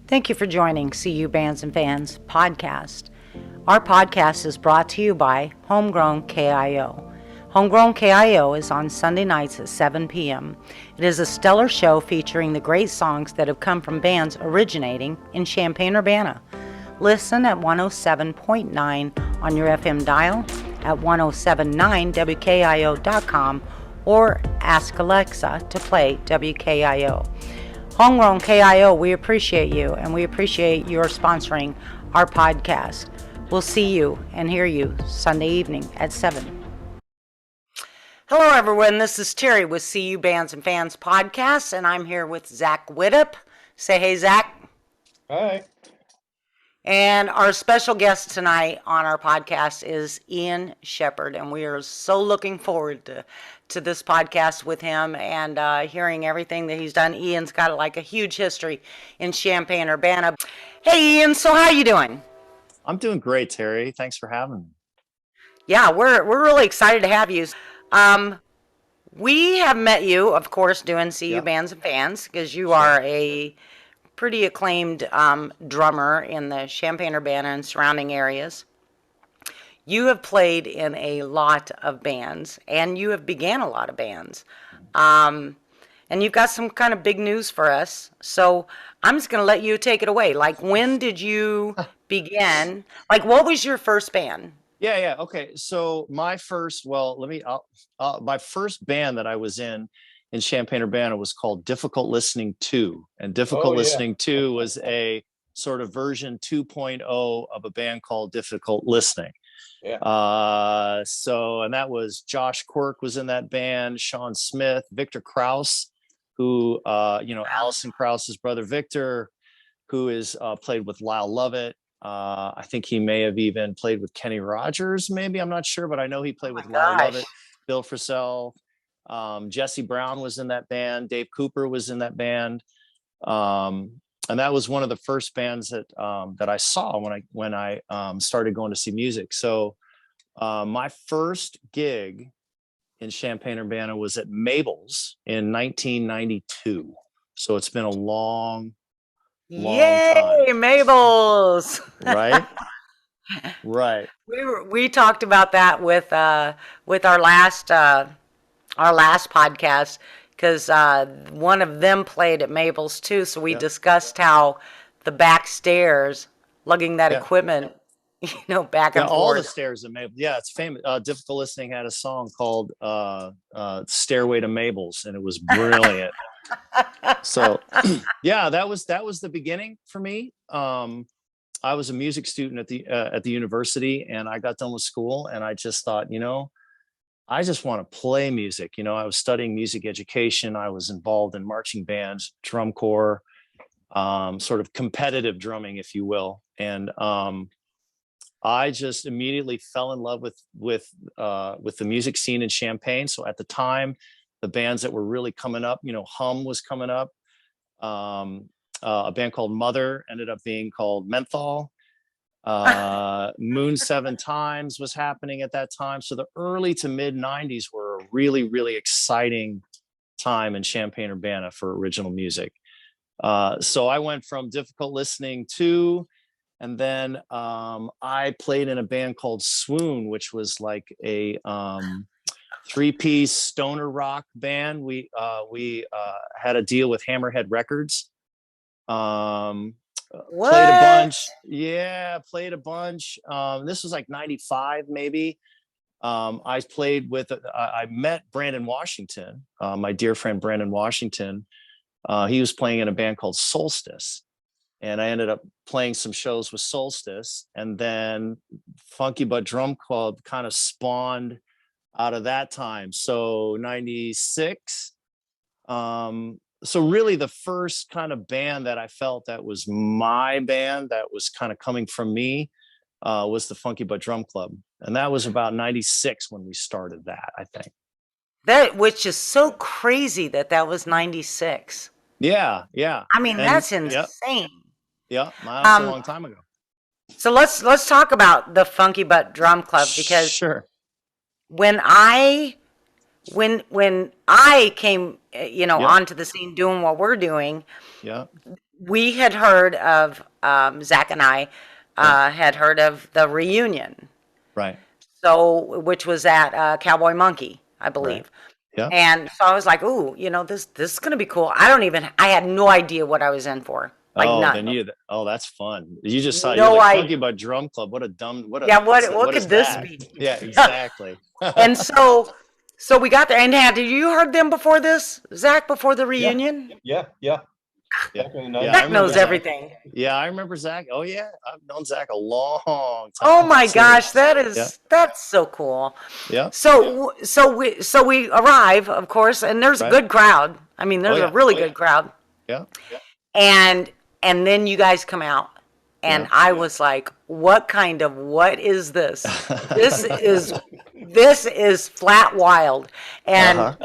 Thank you for joining CU Bands and Fans podcast. Our podcast is brought to you by Homegrown KIO. Homegrown KIO is on Sunday nights at 7 p.m. It is a stellar show featuring the great songs that have come from bands originating in Champaign-Urbana. Listen at 107.9 on your FM dial, at 1079wkio.com, or ask Alexa to play WKIO. Homegrown KIO, we appreciate you, and we appreciate your sponsoring our podcast. We'll see you and hear you Sunday evening at 7. Hello, everyone. This is Terry with CU Bands and Fans podcast, and I'm here with Zach Widdop. Say hey, Zach. Hi. And our special guest tonight on our podcast is Ian Shepherd, and we are so looking forward to this podcast with him and hearing everything that he's done. Ian's got like a huge history in Champaign-Urbana. Hey, Ian, so how you doing? I'm doing great, Terry. Thanks for having me. Yeah, we're really excited to have you. We have met you, of course, doing CU Bands and Fans, because you are a pretty acclaimed drummer in the Champaign-Urbana and surrounding areas. You have played in a lot of bands, and you have began a lot of bands. And you've got some kind of big news for us. So I'm just going to let you take it away. Like, when did you begin? Like, what was your first band? Yeah. Okay. So my first, my first band that I was in Champaign-Urbana was called Difficult Listening 2. And Difficult Listening 2 was a sort of version 2.0 of a band called Difficult Listening. Yeah. And that was Josh Quirk was in that band, Sean Smith, Victor Krause, who, Allison Krause's brother, Victor, who is played with Lyle Lovett. I think he may have even played with Kenny Rogers, maybe, I'm not sure, but I know he played with Lyle Lovett, Bill Frisell. Jesse Brown was in that band. Dave Cooper was in that band. And that was one of the first bands that I saw when I started going to see music. So my first gig in Champaign-Urbana was at Mabel's in 1992. So it's been a long Yay, time. Mabel's. Right? Right. We talked about that with our last podcast, because one of them played at Mabel's too. So we discussed how the back stairs, lugging that equipment, back and forth. All the stairs at Mabel's. Yeah, it's famous. Difficult Listening had a song called "Stairway to Mabel's," and it was brilliant. So, that was the beginning for me. I was a music student at the university, and I got done with school, and I just thought, I just want to play music. I was studying music education. I was involved in marching bands, drum corps, sort of competitive drumming, if you will. And I just immediately fell in love with the music scene in Champaign. So at the time, the bands that were really coming up, Hum was coming up. A band called Mother ended up being called Menthol. Moon 7 Times was happening at that time. So the early to mid 90s were a really, really exciting time in Champaign-Urbana for original music. So I went from Difficult Listening to, and then I played in a band called Swoon, which was like a 3-piece stoner rock band. We had a deal with Hammerhead Records. Played a bunch. This was like 95 maybe. I met Brandon Washington, my dear friend Brandon Washington. He was playing in a band called Solstice, and I ended up playing some shows with Solstice, and then Funky Butt Drum Club kind of spawned out of that time. So 96. So really the first kind of band that I felt that was my band, that was kind of coming from me, was the Funky Butt Drum Club. And that was about 96 when we started that, I think. Which is so crazy that was 96. Yeah. I mean, that's insane. Yeah, that's a long time ago. So let's talk about the Funky Butt Drum Club, because sure. When I came, onto the scene doing what we're doing, we had heard of, Zach and I Yeah. had heard of the reunion. Right. So, which was at Cowboy Monkey, I Right. believe. Yeah. And so I was like, ooh, this is gonna be cool. I had no idea what I was in for. Like Oh, none. then oh, that's fun. You just saw, you're No like idea. Funky Butt Drum Club. What a dumb, Yeah, what what is could this that? be? Yeah, exactly. And so we got there. And had you heard them before this, Zach, before the Yeah, reunion? yeah, yeah. Yeah. Back in the Yeah, I 90s. Zach remember knows Zach. everything. Yeah, I remember Zach. Oh yeah, I've known Zach a long Oh time. my Absolutely. gosh, Yeah. that's so cool. Yeah. So we arrive, of course, and there's a Right. good crowd. I mean, Oh there's a yeah. really good crowd. Yeah. And and then you guys come out, and Yeah. I was like, what is this? This is flat wild. And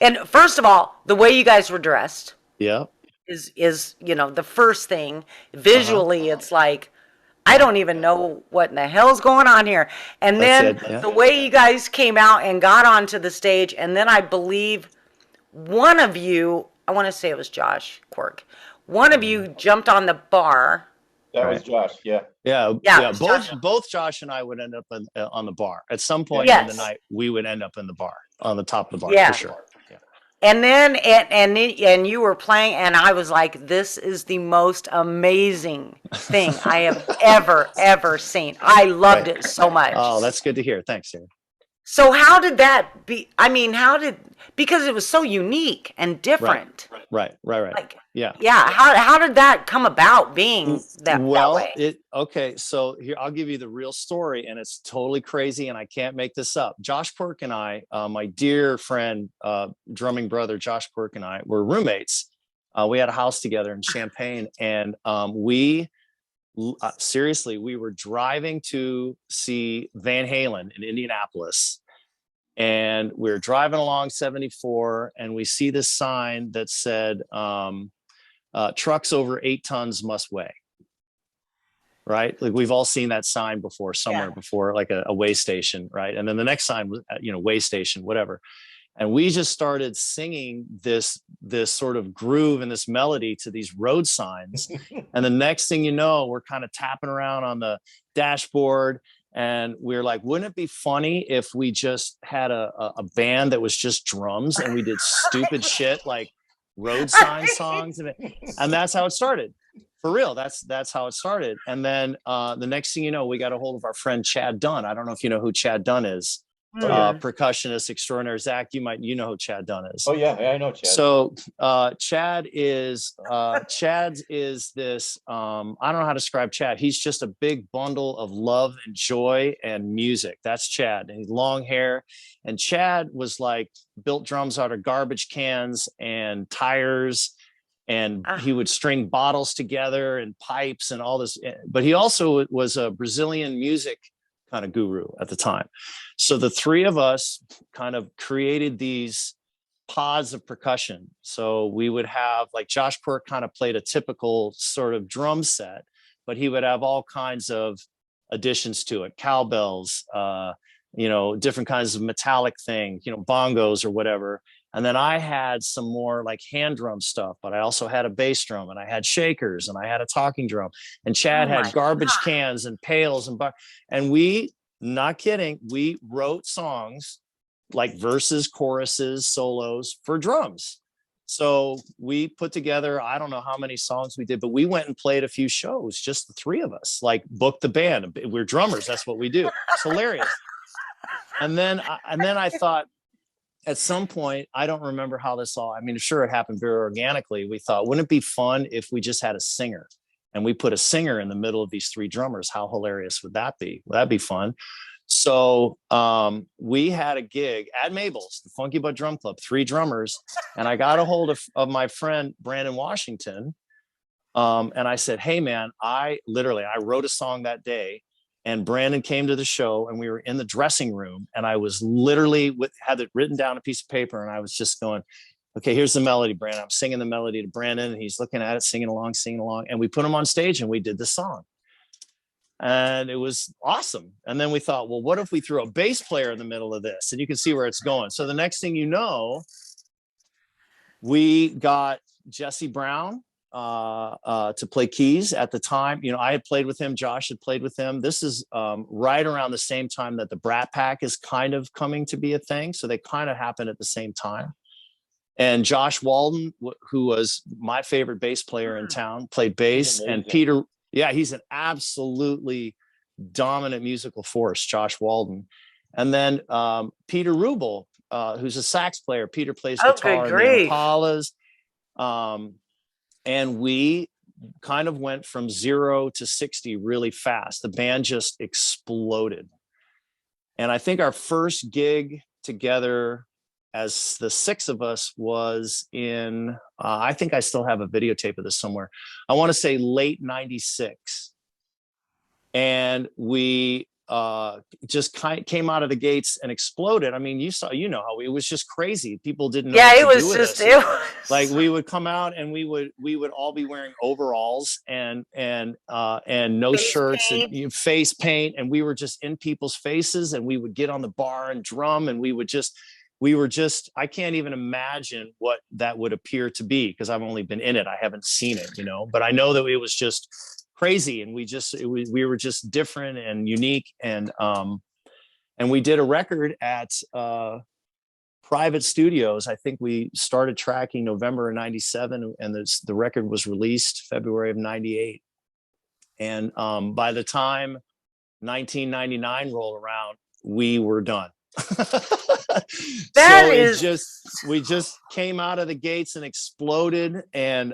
and first of all, the way you guys were dressed Yeah. is the first thing. Visually, it's like, I don't even know what in the hell's going on here. And then That's it, yeah. the way you guys came out and got onto the stage, and then I believe one of you, I want to say it was Josh Quirk, one of you jumped on the bar. That was Right. Josh. Yeah. Yeah. Yeah, Yeah. it was Josh. Both Josh and I would end up on the bar at some point Yes. in the night. We would end up in the bar, on the top of the bar, Yeah. for sure. Yeah. And then and you were playing, and I was like, this is the most amazing thing I have ever seen. I loved Right. it so much. Oh, that's good to hear. Thanks, Sarah. So how did that be? I mean, because it was so unique and different. Right. Like, Yeah. yeah, how did that come about being that Well, way? okay. So here, I'll give you the real story, and it's totally crazy, and I can't make this up. Josh Quirk and I, my dear friend, drumming brother, Josh Quirk and I were roommates. We had a house together in Champaign, and seriously, we were driving to see Van Halen in Indianapolis, and we were driving along 74, and we see this sign that said, trucks over 8 tons must weigh. Right? Like, we've all seen that sign before, somewhere before, like a weigh station, right? And then the next sign was, weigh station, whatever. And we just started singing this sort of groove and this melody to these road signs. And the next thing you know, we're kind of tapping around on the dashboard, and we're like, wouldn't it be funny if we just had a band that was just drums, and we did stupid shit like road sign songs? And that's how it started. For real, that's how it started. And then the next thing you know, we got a hold of our friend Chad Dunn. I don't know if you know who Chad Dunn is. Percussionist extraordinaire. Zach, you know who Chad Dunn is. Oh yeah, I know Chad. So Chad is this, I don't know how to describe Chad. He's just a big bundle of love and joy and music. That's Chad. And he's long hair. And Chad was like, built drums out of garbage cans and tires, and he would string bottles together and pipes and all this. But he also was a Brazilian music kind of guru at the time. So the three of us kind of created these pods of percussion. So we would have, like, Josh Quirk kind of played a typical sort of drum set, but he would have all kinds of additions to it, cowbells, different kinds of metallic things, bongos or whatever. And then I had some more like hand drum stuff, but I also had a bass drum, and I had shakers, and I had a talking drum, and Chad had garbage cans and pails and we, not kidding, we wrote songs like verses, choruses, solos for drums. So we put together, I don't know how many songs we did, but we went and played a few shows, just the three of us, like booked the band. We're drummers. That's what we do. It's hilarious. And then I thought, at some point, I don't remember how this all, I mean, sure, it happened very organically. We thought, wouldn't it be fun if we just had a singer, and we put a singer in the middle of these three drummers? How hilarious would that be? Would that be fun? So we had a gig at Mabel's, the Funky Butt Drum Club, 3 drummers. And I got a hold of my friend, Brandon Washington. And I said, hey man, I wrote a song that day. And Brandon came to the show, and we were in the dressing room, and I was literally had it written down on a piece of paper, and I was just going, okay, here's the melody, Brandon. I'm singing the melody to Brandon, and he's looking at it, singing along. And we put him on stage, and we did the song. And it was awesome. And then we thought, well, what if we threw a bass player in the middle of this? And you can see where it's going. So the next thing you know, we got Jesse Brown to play keys at the time. You know, I had played with him. Josh had played with him. This is right around the same time that the Brat Pack is kind of coming to be a thing. So they kind of happened at the same time. And Josh Walden, who was my favorite bass player in town, played bass. And Peter, yeah, he's an absolutely dominant musical force, Josh Walden. And then Peter Rubel, who's a sax player. Peter plays guitar in the Impalas. And we kind of went from 0 to 60 really fast. The band just exploded. And I think our first gig together as the 6 of us was in, I think I still have a videotape of this somewhere. I want to say late 96. And we just came out of the gates and exploded. I mean, you know how it was just crazy. People didn't know. Yeah, it was just it was like we would come out and we would all be wearing overalls and no face shirts paint. And face paint, and we were just in people's faces, and we would get on the bar and drum, and we were just I can't even imagine what that would appear to be, because I've only been in it. I haven't seen it, you know, but I know that it was just crazy, and we were just different and unique, and we did a record at private studios. I think we started tracking November of 97, and the record was released February of 98. And by the time 1999 rolled around, we were done. We just came out of the gates and exploded. And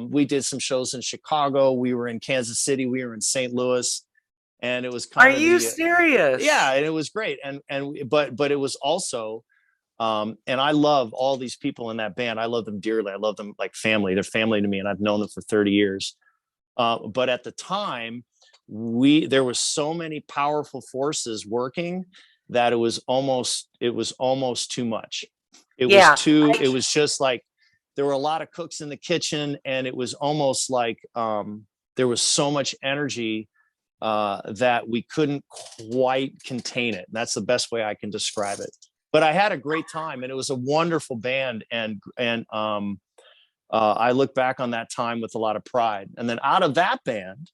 we did some shows in Chicago. We were in Kansas City. We were in St. Louis, and it was kind of. Are you serious? Yeah, and it was great. But it was also, and I love all these people in that band. I love them dearly. I love them like family. They're family to me, and I've known them for 30 years. But at the time, there was so many powerful forces working that it was almost too much. It was just like there were a lot of cooks in the kitchen, and it was almost like there was so much energy that we couldn't quite contain it. That's the best way I can describe it. But I had a great time, and it was a wonderful band, and I look back on that time with a lot of pride. And then out of that band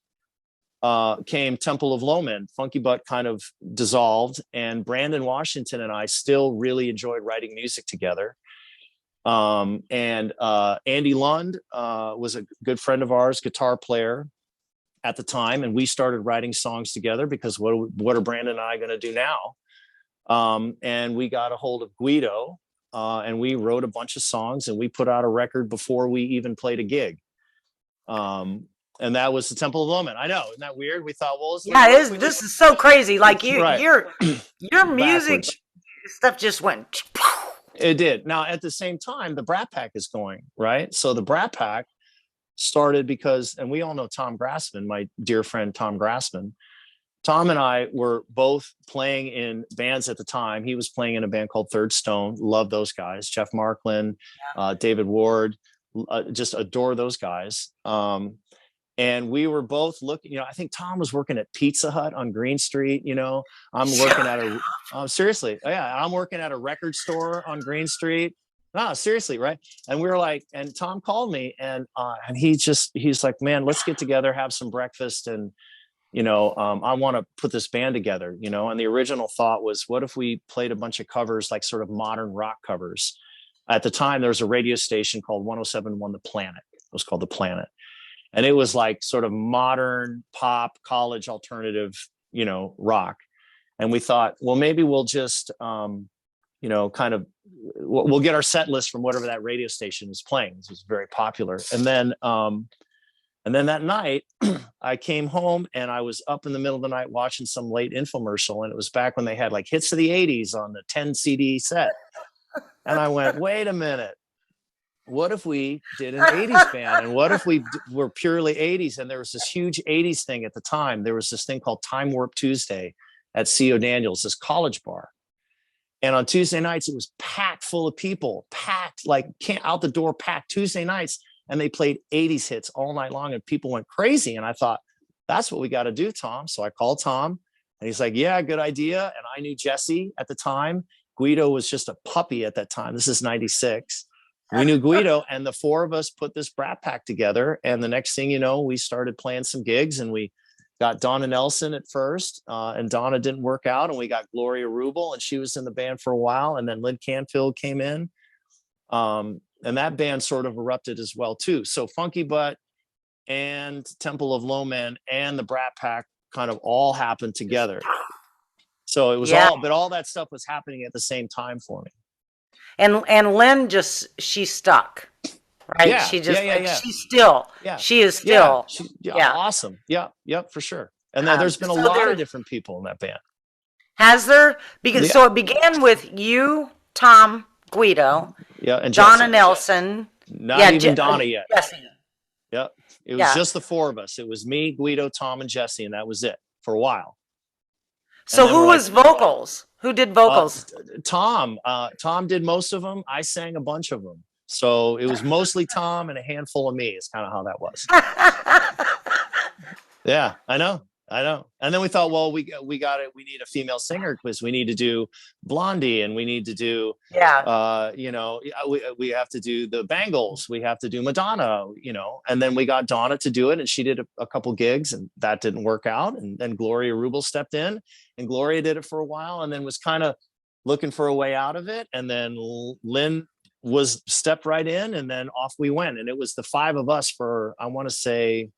came Temple of Lowman. Funky Butt kind of dissolved, and Brandon Washington and I still really enjoyed writing music together. And Andy Lund was a good friend of ours, guitar player at the time, and we started writing songs together because what are Brandon and I going to do now? And we got a hold of Guido, and we wrote a bunch of songs, and we put out a record before we even played a gig. And that was the Temple of Lowman. I know, isn't that weird? We thought, well, this is so crazy. Like your music backwards. Stuff just went. It did. Now, at the same time, the Brat Pack is going, right? So the Brat Pack started because, and we all know Tom Grassman, my dear friend Tom Grassman. Tom and I were both playing in bands at the time. He was playing in a band called Third Stone. Love those guys. Jeff Marklin, David Ward, just adore those guys. And we were both looking, I think Tom was working at Pizza Hut on Green Street. I'm working at seriously. Yeah. I'm working at a record store on Green Street. No, seriously. Right. And we were like, and Tom called me, and he's like, man, let's get together, have some breakfast. And, I want to put this band together, and the original thought was, what if we played a bunch of covers, like sort of modern rock covers? At the time, there was a radio station called 107.1 The Planet. It was called The Planet. And it was like sort of modern pop, college alternative, rock. And we thought, well, maybe we'll just, we'll get our set list from whatever that radio station is playing. This was very popular. And then that night I came home, and I was up in the middle of the night watching some late infomercial. And it was back when they had like hits of the 80s on the 10 CD set. And I went, wait a minute. What if we did an 80s band? And what if we were purely 80s? And there was this huge 80s thing at the time. There was this thing called Time Warp Tuesday at C.O. Daniels, this college bar. And on Tuesday nights, it was packed full of people, out the door, packed Tuesday nights. And they played 80s hits all night long, and people went crazy. And I thought, that's what we got to do, Tom. So I called Tom, and he's like, yeah, good idea. And I knew Jesse at the time. Guido was just a puppy at that time. This is 96. we knew Guido, and the four of us put this Brat Pack together. And the next thing you know, we started playing some gigs, and we got Donna Nelson at first, and Donna didn't work out, and we got Gloria Rubel, and she was in the band for a while, and then Lynn Canfield came in, and that band sort of erupted as well too. So Funky Butt and Temple of Low Men and the Brat Pack kind of all happened together. So it was but all that stuff was happening at the same time for me. And Lynn she stuck, right? Yeah, she just she's she is still awesome. Yeah, for sure. And then there's been a lot of different people in that band. Has there? Because so it began with you, Tom, Guido, and Donna Nelson. Not even Donna yet. Jesse. Yep. It was just the four of us. It was me, Guido, Tom, and Jesse, and that was it for a while. So who was vocals? Who did vocals? Tom. Tom did most of them. I sang a bunch of them. So it was mostly Tom and a handful of me. It's kind of how that was. Yeah, I know. And then we thought, well, we got it. We need a female singer because we need to do Blondie, and we need to do, we have to do the Bangles. We have to do Madonna, and then we got Donna to do it, and she did a couple gigs, and that didn't work out. And then Gloria Rubel stepped in, and Gloria did it for a while, and then was kind of looking for a way out of it. And then Lynn stepped right in, and then off we went. And it was the five of us for, I want to say,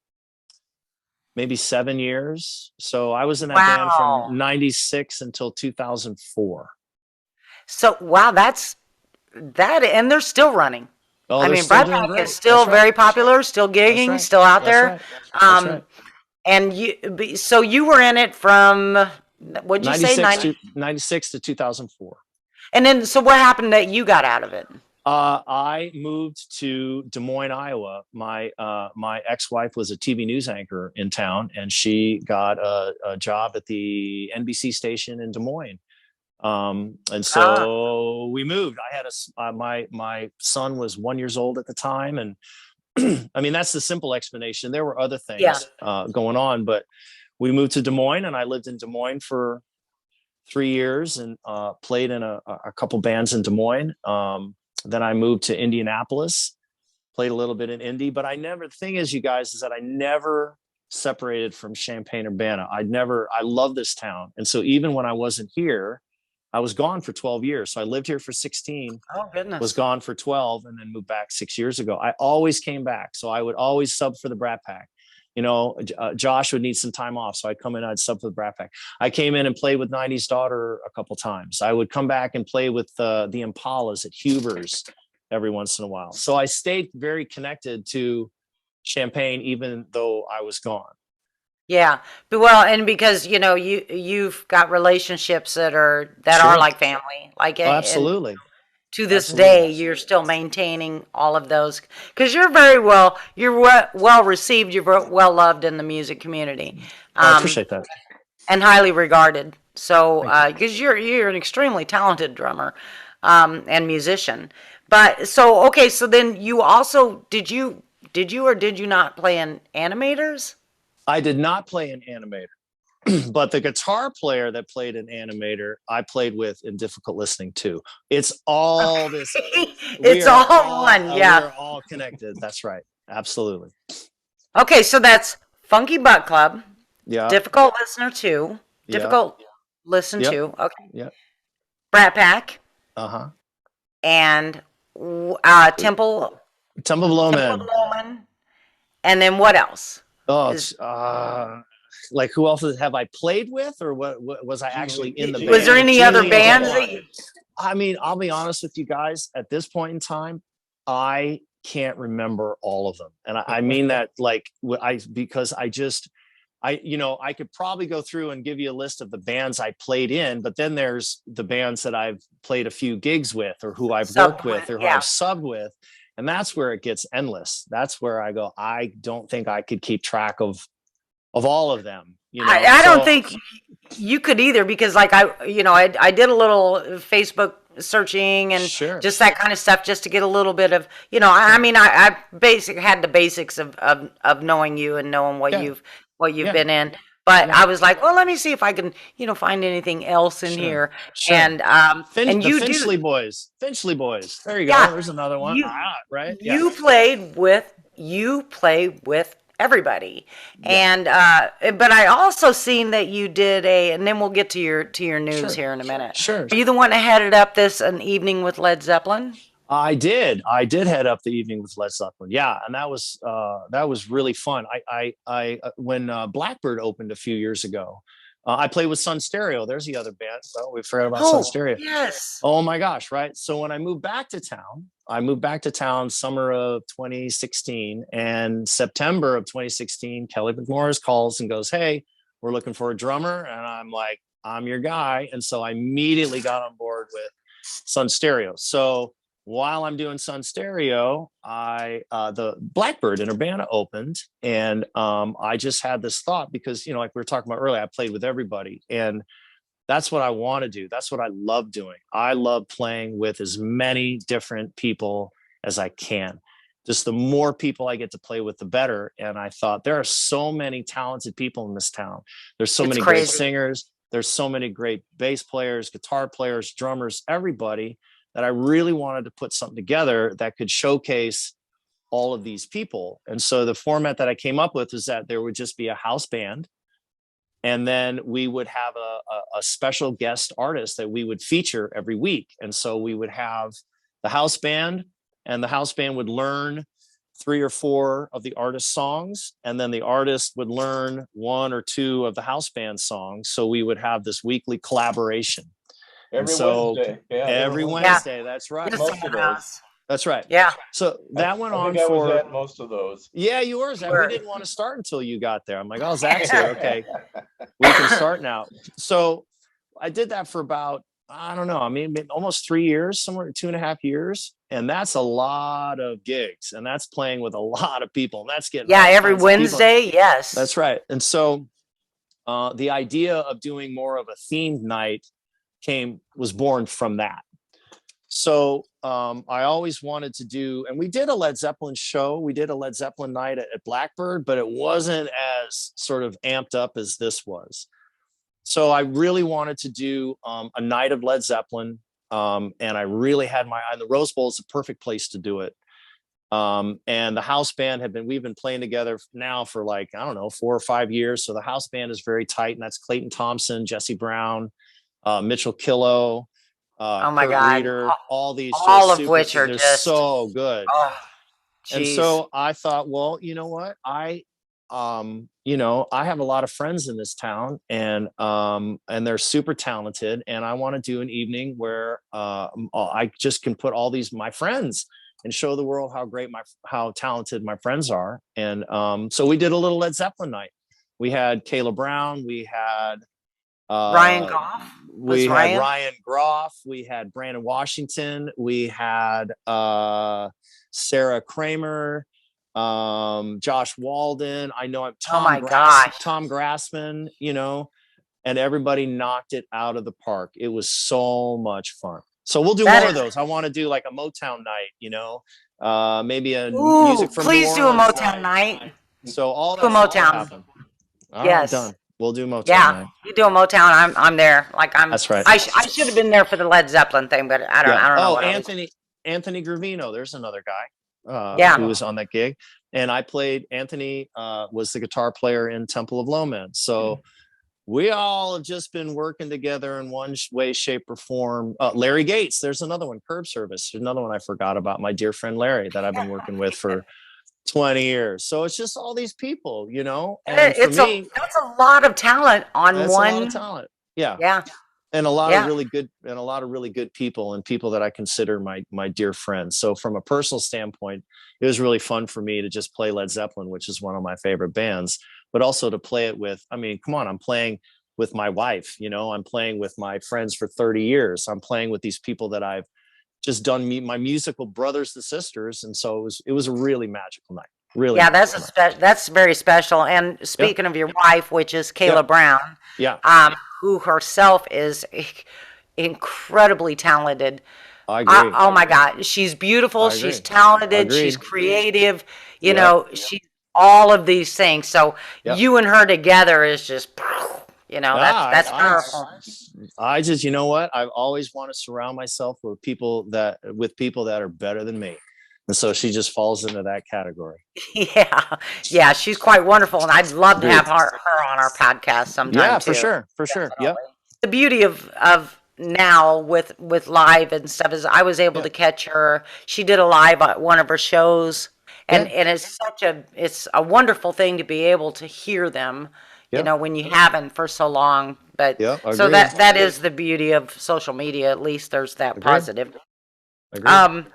maybe 7 years. So I was in that band from 96 until 2004. So, and they're still running. Oh, I mean, Brat Pack is still very popular, still gigging, still out there. And so you were in it from, what'd you say? 96 to 2004. And then, so what happened that you got out of it? I moved to Des Moines, Iowa. My ex-wife was a TV news anchor in town, and she got a job at the NBC station in Des Moines. And so we moved. I had my son was 1 year old at the time, and I mean that's the simple explanation. There were other things going on, but we moved to Des Moines, and I lived in Des Moines for 3 years and played in a couple bands in Des Moines. Then I moved to Indianapolis, played a little bit in Indy, but the thing is, you guys, is that I never separated from Champaign-Urbana. I love this town. And so even when I wasn't here, I was gone for 12 years. So I lived here for 16, was gone for 12, and then moved back 6 years ago. I always came back. So I would always sub for the Brat Pack. Josh would need some time off. So I'd come in, I'd sub for the Brat Pack. I came in and played with 90s Daughter a couple times. I would come back and play with the Impalas at Huber's every once in a while. So I stayed very connected to Champaign, even though I was gone. Yeah. And because, you've got relationships that are like family, like absolutely. To this day, you're still maintaining all of those because you're well received. You're well loved in the music community. I appreciate that. And highly regarded. So, because you're an extremely talented drummer, and musician. But so then you also, did you or did you not play in Animators? I did not play in Animator. But the guitar player that played an Animator, I played with in Difficult Listening too. It's all this. It's all one. Yeah. We're all connected. That's right. Absolutely. Okay. So that's Funky Butt Club. Yeah. Difficult Listener 2. Difficult Listen to. Okay. Yeah. Brat Pack. Uh-huh. And Temple of Low Men. And then what else? Oh, like who else have I played with, or what was I actually in the band? Was there any other bands? I mean, I'll be honest with you guys. At this point in time, I can't remember all of them, and I mean that because I could probably go through and give you a list of the bands I played in, but then there's the bands that I've played a few gigs with, or who I've worked with, or who I've subbed with, and that's where it gets endless. That's where I go, I don't think I could keep track of all of them. I don't think you could either, because I did a little Facebook searching and just that kind of stuff, just to get a little bit of, I had the basics of knowing you and knowing what you've been in. But I was like, well, let me see if I can, find anything else in here. Sure. And The you Finchley Boys. Finchley Boys. There you go. Yeah. There's another one. Right? Yeah. You play with everybody. And but I also seen that you did and then we'll get to your news here in a minute. Sure. Are you the one that headed up an evening with Led Zeppelin? I did head up the evening with Led Zeppelin. Yeah, and that was really fun. When Blackbird opened a few years ago, I played with Sun Stereo. There's the other band. So we forgot about Sun Stereo. Yes. Oh my gosh, right? So when I moved back to town summer of 2016, and September of 2016, Kelly McMorris calls and goes, "Hey, we're looking for a drummer." And I'm like, "I'm your guy." And so I immediately got on board with Sun Stereo. So while I'm doing Sun Stereo, the Blackbird in Urbana opened, and I just had this thought because, like we were talking about earlier, I played with everybody, and that's what I want to do. That's what I love doing. I love playing with as many different people as I can. Just the more people I get to play with, the better. And I thought there are so many talented people in this town. There's so many great singers. There's so many great bass players, guitar players, drummers, everybody, that I really wanted to put something together that could showcase all of these people. And so the format that I came up with is that there would just be a house band, and then we would have a special guest artist that we would feature every week. And so we would have the house band, and the house band would learn 3 or 4 of the artist's songs, and then the artist would learn 1 or 2 of the house band songs. So we would have this weekly collaboration. Wednesday. Yeah, every Wednesday. That's right. Most of those. That's right. Yeah. So that went on I for was at most of those. Yeah, you were. Zach. We didn't want to start until you got there. I'm like, oh, Zach's here. Okay, we can start now. So I did that for about, I don't know, almost 3 years, somewhere 2.5 years. And that's a lot of gigs. And that's playing with a lot of people. And that's getting every Wednesday. Yes. That's right. And so the idea of doing more of a themed night was born from that. So I always wanted to do, and we did a Led Zeppelin show. We did a Led Zeppelin night at Blackbird, but it wasn't as sort of amped up as this was. So I really wanted to do a night of Led Zeppelin. And I really had my eye on the Rose Bowl. Is the perfect place to do it. And the house band we've been playing together now for 4 or 5 years. So the house band is very tight, and that's Clayton Thompson, Jesse Brown, Mitchell Killow, oh my Kurt God, Reeder, all of which are just so good. Oh, and so I thought, well, you know what, I have a lot of friends in this town, and they're super talented, and I want to do an evening where I just can put all my friends and show the world how talented my friends are. And so we did a little Led Zeppelin night. We had Kayla Brown, we had Ryan Goff. We had Ryan Groff. We had Brandon Washington. We had Sarah Kramer, Josh Walden. I know I'm Tom. Oh my gosh. Tom Grassman. And everybody knocked it out of the park. It was so much fun. So we'll do more of those. I want to do like a Motown night. Maybe a music from please do a Motown night. So all that Motown. Yes. Done. We'll do Motown. Yeah, night. You do a Motown. I'm there. That's right. I should have been there for the Led Zeppelin thing, but I don't know. Anthony Gravino. There's another guy. Who was on that gig, and I played. Anthony was the guitar player in Temple of Low-Man. So we all have just been working together in one way, shape, or form. Larry Gates. There's another one. Curb Service. There's another one I forgot about. My dear friend Larry that I've been working with for 20 years. So it's just all these people, And that's a lot of talent on one. A lot of talent. Yeah. Yeah. And a lot of really good people, and people that I consider my dear friends. So from a personal standpoint, it was really fun for me to just play Led Zeppelin, which is one of my favorite bands, but also to play it with, come on, I'm playing with my wife, I'm playing with my friends for 30 years. I'm playing with these people that I've just done my musical brothers and sisters. And so it was a really magical night. Really. Yeah, that's very special. And speaking of your wife, which is Kayla Brown, who herself is incredibly talented. I agree. Oh my God. She's beautiful. She's talented. She's creative. all of these things. So Yep. you and her together is just, that's powerful. I just, you know what? I've always want to surround myself with people that are better than me. And so she just falls into that category. Yeah, she's quite wonderful, and I'd love to Agreed. have her on our podcast sometime Yeah, too. for sure. Yep. The beauty of now with live and stuff is I was able to catch her. She did a live at one of her shows, and it's a wonderful thing to be able to hear them, when you haven't for so long. But so that is the beauty of social media. At least there's that positive. Agreed.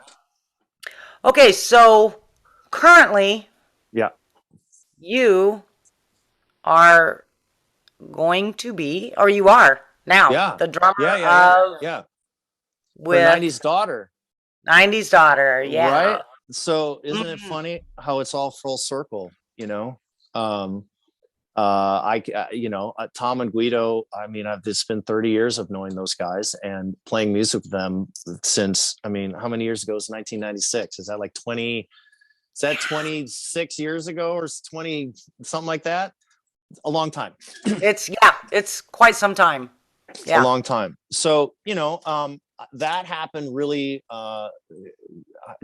Okay, so currently, you are going to be, or you are now, the drummer with 90s Daughter. 90s Daughter, Right? So isn't it funny how it's all full circle, Tom and Guido, I mean, it's been 30 years of knowing those guys and playing music with them since, I mean, how many years ago is 1996? Is that like 26 years ago or 20, something like that? A long time. It's quite some time. A long time. So, that happened really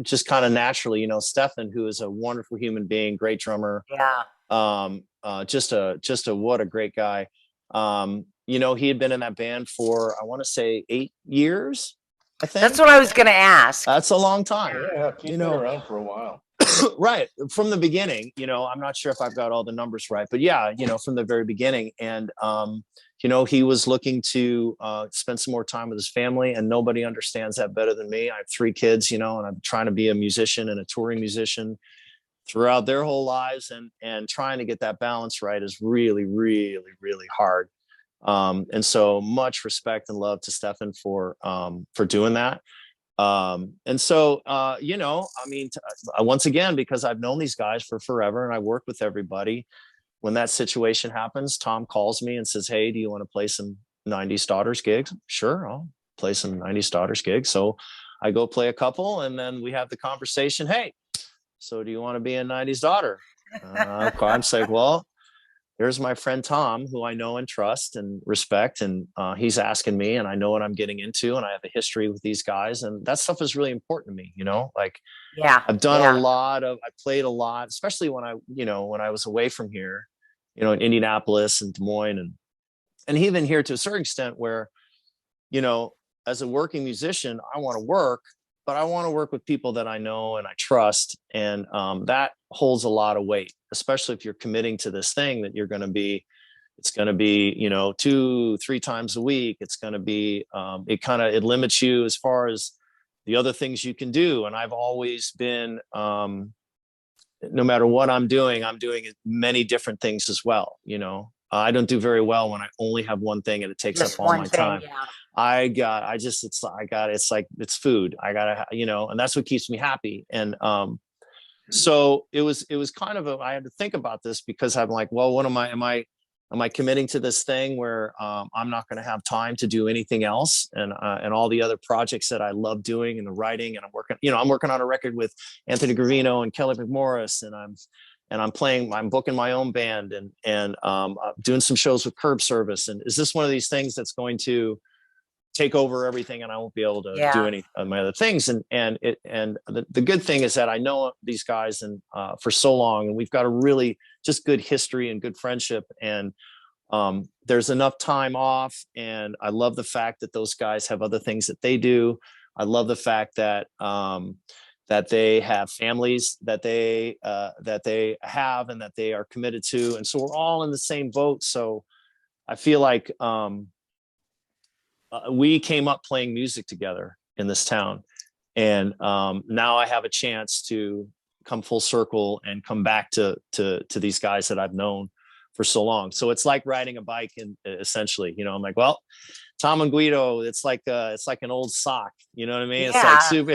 just kind of naturally, Stefan, who is a wonderful human being, great drummer. Just a what a great guy. He had been in that band for, I want to say 8 years. I think that's what I was going to ask. That's a long time. Yeah, he's been around for a while. Right. From the beginning, I'm not sure if I've got all the numbers right, but from the very beginning. And, he was looking to spend some more time with his family, and nobody understands that better than me. I have 3 kids, and I'm trying to be a musician and a touring musician throughout their whole lives, and trying to get that balance right is really, really, really hard. And so much respect and love to Stefan for doing that. And so, once again, because I've known these guys for forever and I work with everybody, when that situation happens, Tom calls me and says, "Hey, do you want to play some 90s Daughters gigs?" Sure, I'll play some 90s Daughters gigs. So I go play a couple, and then we have the conversation. Hey, so do you want to be a 90s Daughter? I'm like, well, there's my friend Tom, who I know and trust and respect, and he's asking me, and I know what I'm getting into, and I have a history with these guys, and that stuff is really important to me. I've done I played a lot, especially when I was away from here, in Indianapolis and Des Moines, and even here to a certain extent, where, as a working musician, I want to work, but I want to work with people that I know and I trust. And that holds a lot of weight, especially if you're committing to this thing that it's going to be, 2-3 times a week. It's going to be, it limits you as far as the other things you can do. And I've always been, no matter what I'm doing many different things as well. I don't do very well when I only have one thing and it takes up all my time. It's food. I gotta, and that's what keeps me happy. And so it was kind of I had to think about this, because I'm like, well, what am I committing to this thing where I'm not going to have time to do anything else, and all the other projects that I love doing, and the writing, and I'm working on a record with Anthony Gravino and Kelly McMorris, and I'm booking my own band, and doing some shows with Curb Service. And is this one of these things that's going to take over everything, and I won't be able to do any of my other things? And the good thing is that I know these guys and for so long, and we've got a really just good history and good friendship, and there's enough time off. And I love the fact that those guys have other things that they do. I love the fact that that they have families that they have and that they are committed to, and so we're all in the same boat. So I feel like we came up playing music together in this town, and now I have a chance to come full circle and come back to these guys that I've known for so long. So it's like riding a bike, and essentially, I'm like, well, Tom and Guido, it's like an old sock, you know what I mean? It's like super,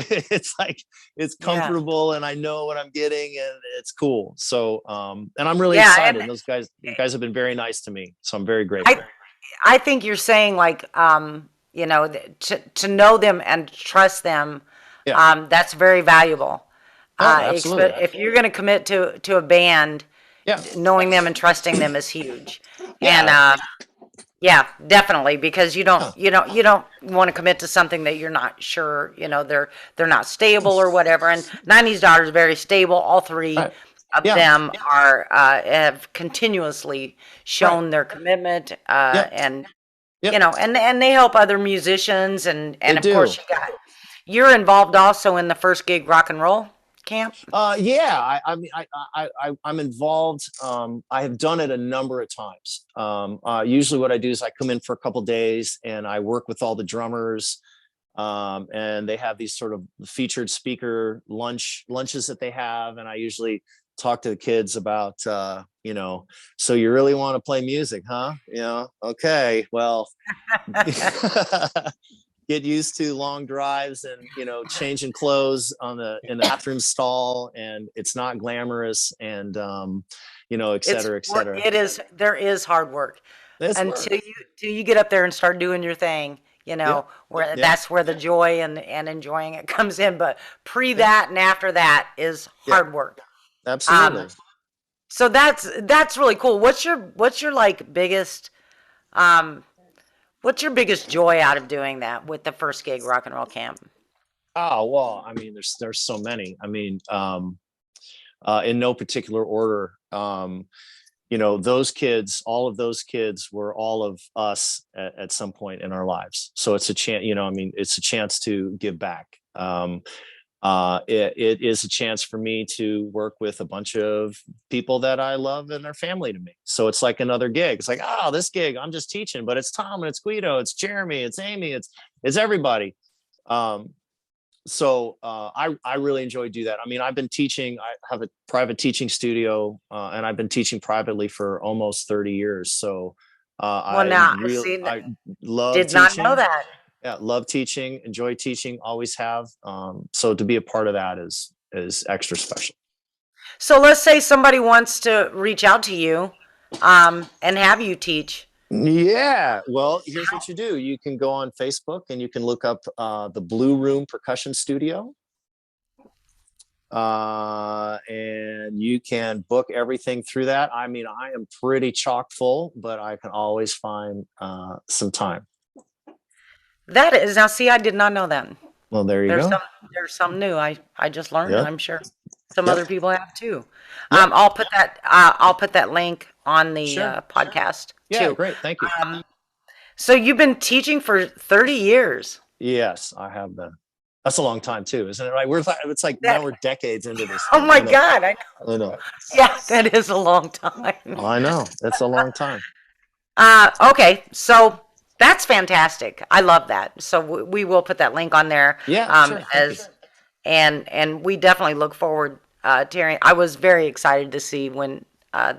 it's comfortable, and I know what I'm getting, and it's cool. So and I'm really excited. Those guys have been very nice to me, so I'm very grateful. I think you're saying, like, to know them and trust them, that's very valuable. absolutely. If you're going to commit to a band, Yeah. knowing them and trusting them is huge. Yeah. And yeah, definitely, because Yeah. you don't want to commit to something that you're not sure, they're not stable or whatever. And 90s Daughter is very stable. All three Right. of Yeah. them are have continuously shown Right. their commitment, Yep. and Yep. and they help other musicians, and They of course do. you're involved also in the First Gig Rock and Roll Camp. Yeah, I'm involved. I have done it a number of times. Usually what I do is I come in for a couple days and I work with all the drummers. And they have these sort of featured speaker lunches that they have. And I usually talk to the kids about, so you really want to play music, huh? Okay, well, get used to long drives and changing clothes in the bathroom stall, and it's not glamorous, and et cetera, et cetera. There is hard work It's until work. you get up there and start doing your thing, Yeah. where Yeah. that's where the joy and enjoying it comes in. But Yeah. that and after that is Yeah. hard work. Absolutely. So that's really cool. What's your like biggest what's your biggest joy out of doing that with the First Gig Rock and Roll Camp? Oh, well, I mean, there's so many. I mean, in no particular order. Those kids, all of those kids were all of us at some point in our lives. So it's a chance, it's a chance to give back. It is a chance for me to work with a bunch of people that I love and they're family to me. So it's like another gig. It's like, oh, this gig, I'm just teaching, but it's Tom and it's Guido, it's Jeremy, it's Amy, it's everybody. So I really enjoy do that. I mean, I've been teaching. I have a private teaching studio, and I've been teaching privately for almost 30 years. So I love did teaching. not know that. Yeah, love teaching, enjoy teaching, always have. So to be a part of that is extra special. So let's say somebody wants to reach out to you, and have you teach. Yeah, well, here's what you do. You can go on Facebook and you can look up the Blue Room Percussion Studio. And you can book everything through that. I mean, I am pretty chock full, but I can always find some time. That is, now see, I did not know that. Well, there you go. There's some new. I just learned. Yep. I'm sure some Yep. other people have too. Yep. I'll put that link on the Sure. podcast Yeah, too. great. Thank you. So you've been teaching for 30 years. Yes, I have been. That's a long time too, isn't it? Right? It's like now we're decades into this. Oh my God. I know. Yeah, that is a long time. I know. That's a long time. Okay, so that's fantastic. I love that. So we will put that link on there. Yeah, sure. And we definitely look forward to hearing. I was very excited to see when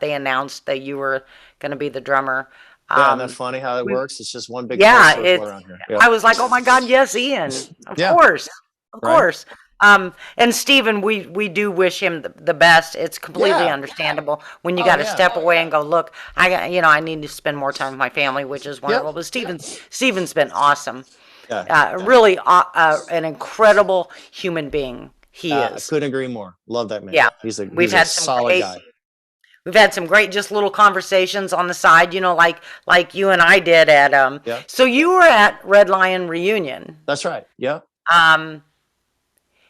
they announced that you were going to be the drummer. Yeah, isn't that funny how it works? It's just one big yeah, circle around here. Yeah. I was like, oh my God, yes, Ian. Of course. Of course. And Stephen, we do wish him the best. It's completely understandable when you got to step away and go, look, I need to spend more time with my family, which is wonderful. But Stephen's been awesome. Really an incredible human being. He is. I couldn't agree more. Love that man. Yeah. He's a solid guy. We've had some great just little conversations on the side, like you and I did at So you were at Red Lion Reunion. That's right. Yeah. And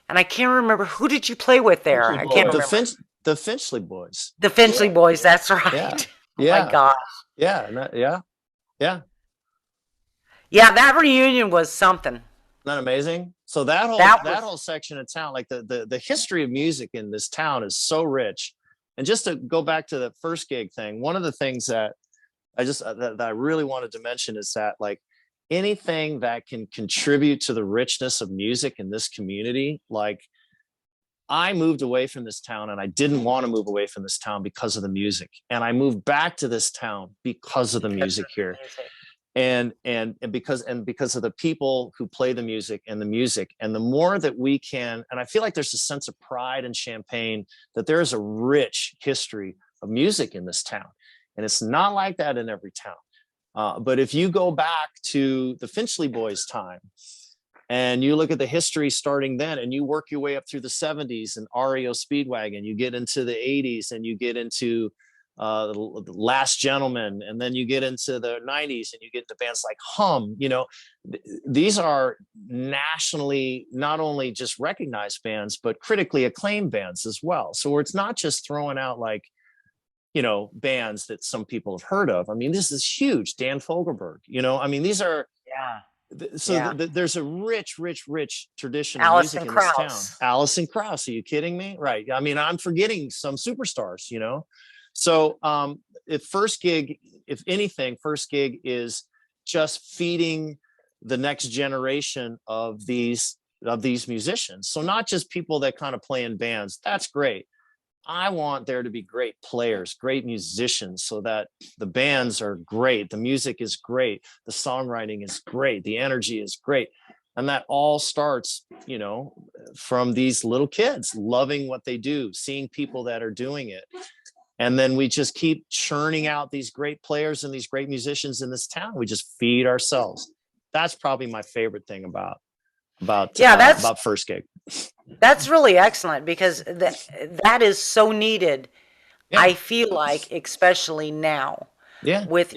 I can't remember, who did you play with there? I can't remember. The Finchley Boys. The Finchley Boys, that's right. Yeah. Oh my gosh. Yeah. Yeah. Yeah, that reunion was something. Isn't that amazing? So that whole section of town, like the history of music in this town is so rich. And just to go back to the first gig thing, one of the things that I really wanted to mention is that, like, anything that can contribute to the richness of music in this community, like, I moved away from this town and I didn't want to move away from this town because of the music. And I moved back to this town because of the music here. And because of the people who play the music, and the more that we can, and I feel like there's a sense of pride in Champaign that there is a rich history of music in this town, and it's not like that in every town. But if you go back to the Finchley Boys time, And you look at the history starting then, and you work your way up through the 70s and REO Speedwagon, you get into the 80s, and you get into the Last Gentleman, and then you get into the 90s and you get into bands like Hum. These are nationally not only just recognized bands, but critically acclaimed bands as well. So it's not just throwing out like, bands that some people have heard of. I mean, this is huge. Dan Fogelberg, I mean, these are, Yeah. so Yeah. there's a rich tradition of Alison music in this town. Krauss. Alison Krauss, are you kidding me? Right. I mean, I'm forgetting some superstars, So if first gig is just feeding the next generation of these musicians. So not just people that kind of play in bands. That's great. I want there to be great players, great musicians, so that the bands are great, the music is great, the songwriting is great, the energy is great. And that all starts, from these little kids loving what they do, seeing people that are doing it. And then we just keep churning out these great players and these great musicians in this town. We just feed ourselves. That's probably my favorite thing about first gig. That's really excellent, because that is so needed. Yeah. I feel like, especially now, with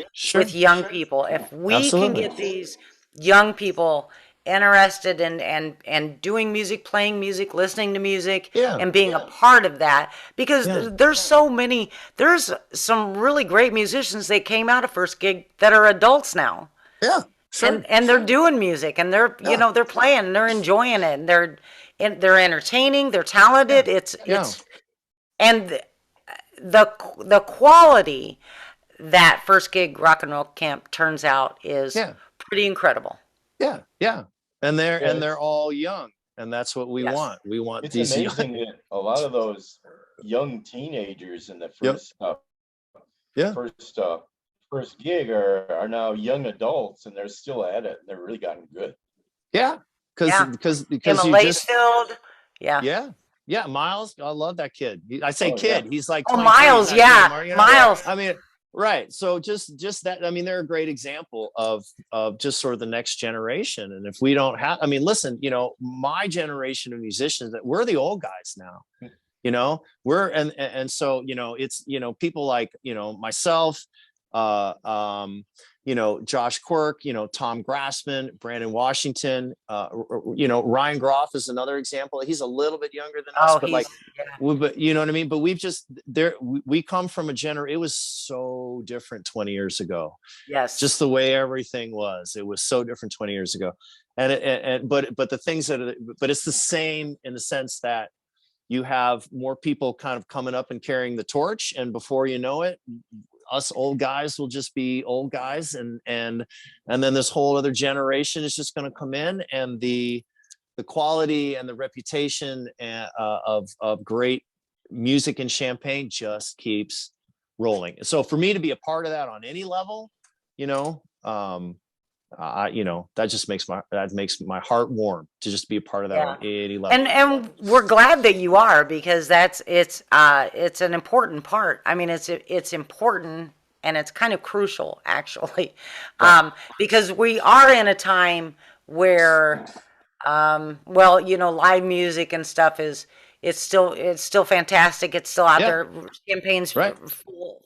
young people, if we can get these young people interested in and doing music, playing music, listening to music, and being a part of that, because there's some really great musicians that came out of first gig that are adults now. Yeah. Sure. And they're doing music, and they're they're playing, and they're enjoying it, and they're entertaining, they're talented. It's and the quality that first gig rock and roll camp turns out is pretty incredible. Yeah. And they're all young, and that's what we want. We want these amazing that a lot of those young teenagers in the first gig are now young adults, and they're still at it, and they're really gotten good. Because Emma you just Miles, I love that kid. I say kid, he's like Miles, Miles. I mean, right. So just that, I mean, they're a great example of just sort of the next generation. And if we don't have, I mean, listen, my generation of musicians, that we're the old guys now. We're and so it's people like myself, Josh Quirk, Tom Grassman, Brandon Washington, Ryan Groff is another example. He's a little bit younger than us, but you know what I mean? But we come from a it was so different 20 years ago. Yes. Just the way everything was. It was so different 20 years ago. But the things but it's the same in the sense that you have more people kind of coming up and carrying the torch. And before you know it, us old guys will just be old guys, and then this whole other generation is just going to come in, and the quality and the reputation of great music in Champaign just keeps rolling. So for me to be a part of that on any level, that just makes my heart warm to just be a part of that on any level. And we're glad that you are, because it's an important part. I mean, it's important, and it's kind of crucial, actually, because we are in a time where, live music and stuff it's still fantastic. It's still out there. Champagne's full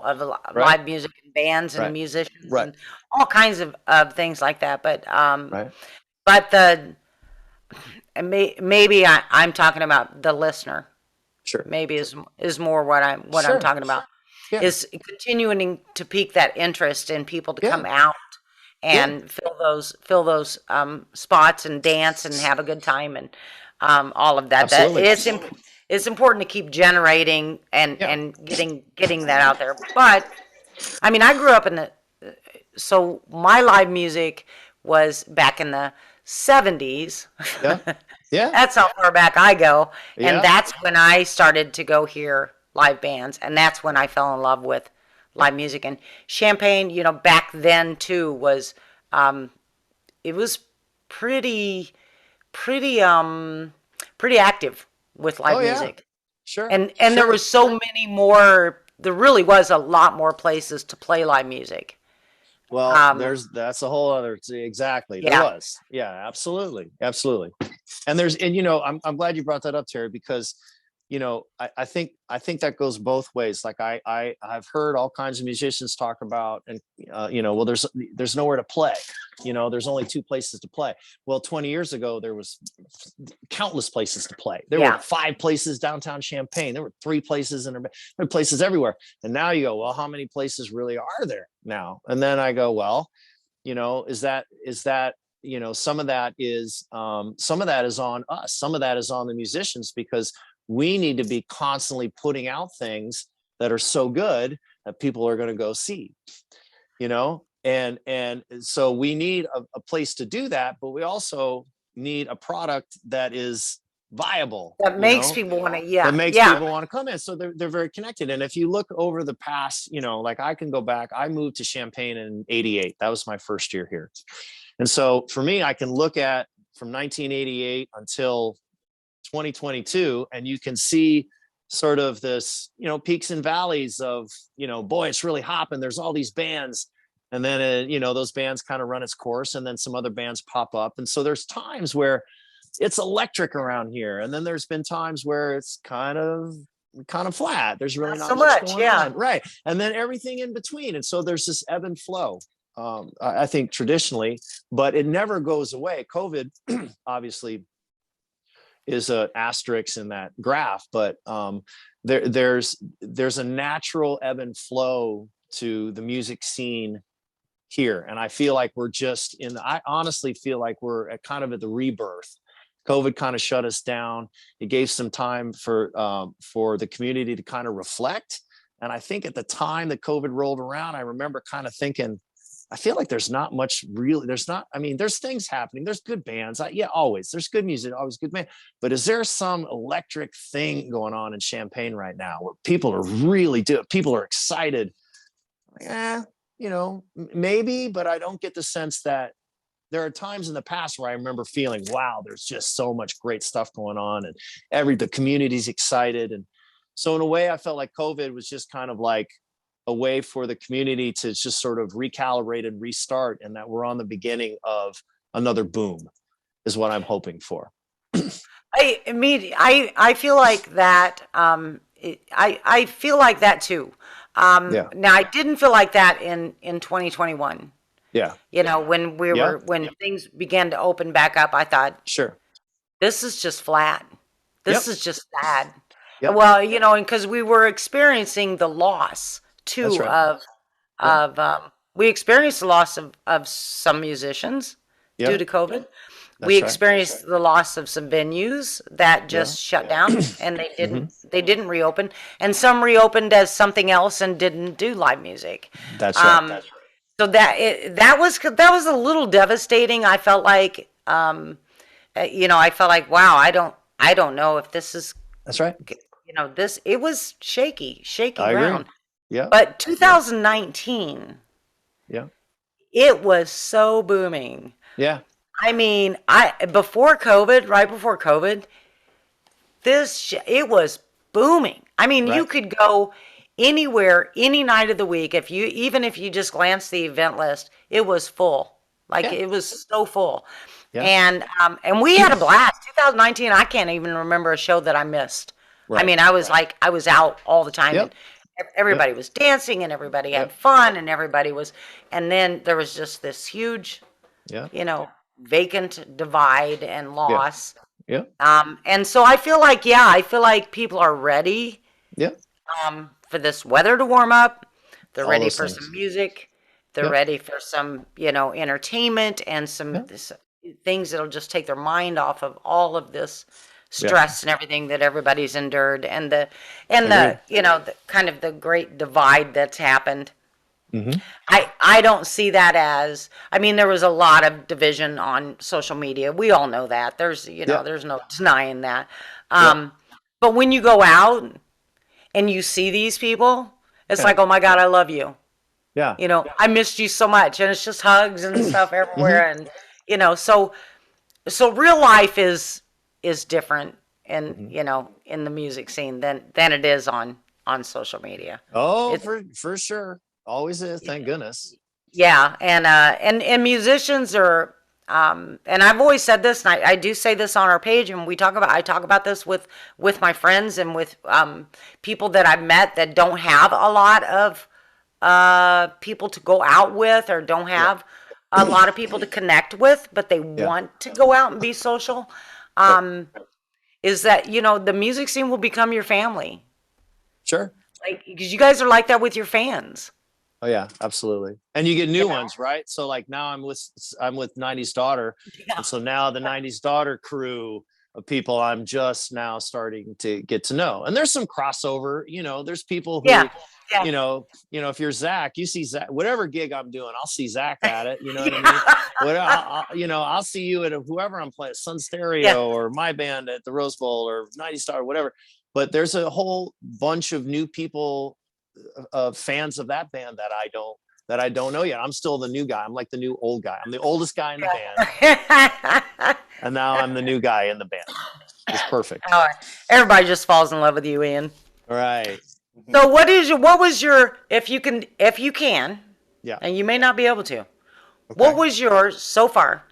of live music and bands and musicians and all kinds of things like that. But maybe I'm talking about the listener. Sure. Maybe is more what I'm talking about. Is continuing to pique that interest in people to come out and fill those spots and dance and have a good time and all of that. Absolutely. It's important to keep generating and getting that out there. But I mean, I grew up so my live music was back in the 70s. Yeah. That's how far back I go. And that's when I started to go hear live bands. And that's when I fell in love with live music. And Champaign, back then too, was, it was pretty active with live music. Sure. And there was so many more, there really was a lot more places to play live music. Well, that's a whole other, exactly. There Yeah. was. Yeah, absolutely. Absolutely. And I'm glad you brought that up, Terry, because, I think that goes both ways. Like I've heard all kinds of musicians talk about, and, well, there's nowhere to play, there's only two places to play. Well, 20 years ago, there was countless places to play. There were 5 places downtown Champaign. There were 3 places, and there were places everywhere. And now you go, well, how many places really are there now? And then I go, well, is that, some of that is on us. Some of that is on the musicians, because we need to be constantly putting out things that are so good that people are going to go see, and so we need a place to do that, but we also need a product that is viable, That makes people want to, that makes people want to come in. So they're very connected. And if you look over the past, like I can go back, I moved to Champaign in '88. That was my first year here. And so for me, I can look at from 1988 until 2022, and you can see sort of this, peaks and valleys of, boy, it's really hopping. There's all these bands. And then, those bands kind of run its course, and then some other bands pop up. And so there's times where it's electric around here. And then there's been times where it's kind of flat. There's really not so much much. going on. Right. And then everything in between. And so there's this ebb and flow, I think traditionally, but it never goes away. COVID obviously is a asterisk in that graph, but there's a natural ebb and flow to the music scene here. And I feel like we're just I honestly feel like we're at the rebirth. COVID kind of shut us down. It gave some time for the community to kind of reflect. And I think at the time that COVID rolled around, I remember kind of thinking, I feel like there's not much really, there's things happening. There's good bands. Always. There's good music, always good band. But is there some electric thing going on in Champaign right now where people are really people are excited? Maybe, but I don't get the sense that there are times in the past where I remember feeling, wow, there's just so much great stuff going on, and the community's excited. And so in a way, I felt like COVID was just kind of like a way for the community to just sort of recalibrate and restart, and that we're on the beginning of another boom is what I'm hoping for. I feel like that. I feel like that too. Now I didn't feel like that in 2021. Yeah. When things began to open back up, I thought, sure, this is just flat. This is just sad. Yep. Well, and because we were experiencing the loss too we experienced the loss of some musicians due to COVID. We experienced the loss of some venues that just shut down, and they didn't reopen, and some reopened as something else and didn't do live music. That's right. So that was a little devastating. I felt like I felt like, wow, I don't know if this is. That's right. It was shaky I ground. Agree. Yeah. But 2019. Yeah. It was so booming. Yeah. I mean, right before COVID, it was booming. I mean, you could go anywhere, any night of the week. Even if you just glance the event list, it was full. It was so full. Yeah. And we had a blast. 2019, I can't even remember a show that I missed. Right. I mean, I was out all the time. Yep. And everybody was dancing, and everybody had fun, and and then there was just this huge, vacant divide and loss. Yeah. And so I feel like people are ready. Yeah. For this weather to warm up. They're all ready for things. Some music. They're ready for some, entertainment and some things that'll just take their mind off of all of this stress and everything that everybody's endured, and the kind of the great divide that's happened. Mm-hmm. I don't see that as, there was a lot of division on social media. We all know that. There's there's no denying that. But when you go out and you see these people, it's like, oh my God, I love you. Yeah. I missed you so much, and it's just hugs and stuff everywhere. And, so real life is different in, in the music scene than it is on social media. Oh, for sure. Always is. Thank goodness. Yeah, and musicians are, and I've always said this, and I do say this on our page, and I talk about this with my friends and with people that I've met that don't have a lot of people to go out with, or don't Yeah. have a lot of people to connect with, but they Yeah. want to go out and be social. Right. Is that, you know, the music scene will become your family, Sure. like, because you guys are like that with your fans. Oh yeah, absolutely. And you get You new know? ones, right? So like now I'm with 90s Daughter. Yeah. And so now the 90s Daughter crew of people I'm just now starting to get to know. And there's some crossover, you know, there's people who, Yeah. Yeah. if you're Zach, you see Zach, whatever gig I'm doing, I'll see Zach at it. You know what I mean? Yeah. What I'll see you at whoever I'm playing, Sun Yeah. Stereo or my band at the Rose Bowl or 90 Star, whatever. But there's a whole bunch of new people, fans of that band that I don't know yet. I'm still the new guy. I'm like the new old guy. I'm the oldest guy in the band, and now I'm the new guy in the band. It's perfect. Oh, everybody just falls in love with you, Ian. All right. So what was your, if you can, Yeah. and you may not be able to, Okay. what was your, so far,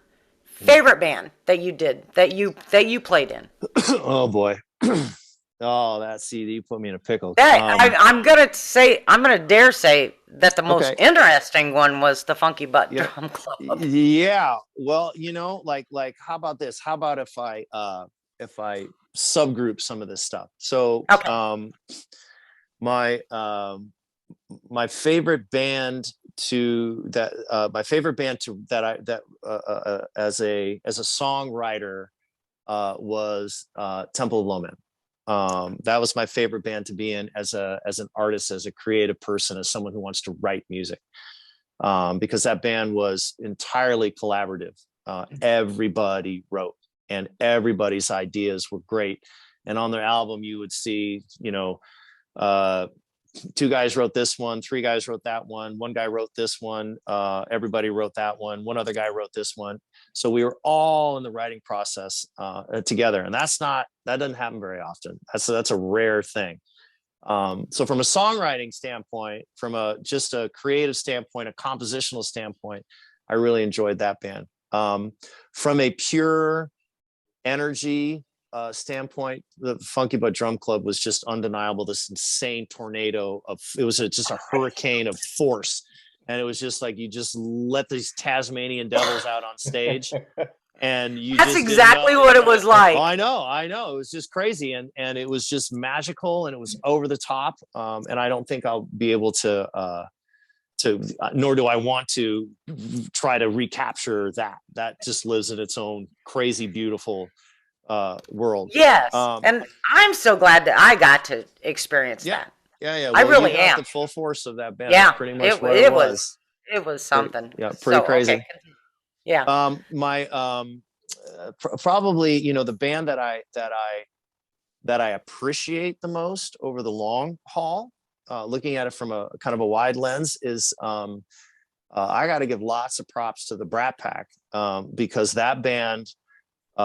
favorite band that you did, that you played in? Oh boy. Oh, that CD put me in a pickle. I'm gonna dare say that the most Okay. interesting one was the Funky Butt Yeah. Drum Club. Yeah. Well, like how about this? How about if I subgroup some of this stuff? So Okay. my my favorite band that as a songwriter was Temple of Lowman. That was my favorite band to be in as an artist, as a creative person, as someone who wants to write music, because that band was entirely collaborative. Everybody wrote, and everybody's ideas were great. And on their album, you would see, two guys wrote this one, three guys wrote that one guy wrote this one, everybody wrote that one other guy wrote this one. So we were all in the writing process together, and that doesn't happen very often. That's a rare thing. So from a songwriting standpoint, from just a creative standpoint, a compositional standpoint, I really enjoyed that band. From a pure energy standpoint, the Funky Butt Drum Club was just undeniable. This insane tornado just a hurricane of force, and it was just like you just let these Tasmanian devils out on stage, and That's exactly what it was like. Oh, I know. It was just crazy, and it was just magical, and it was over the top. And I don't think I'll be able to nor do I want to try to recapture that. That just lives in its own crazy, beautiful world. Yes, and I'm so glad that I got to experience that. Yeah. Well, I really am. The full force of that band. Yeah, pretty much what it was. It was something. Pretty crazy. Okay. Yeah. My probably the band that I appreciate the most over the long haul, looking at it from a kind of a wide lens, is I got to give lots of props to the Brat Pack, because that band,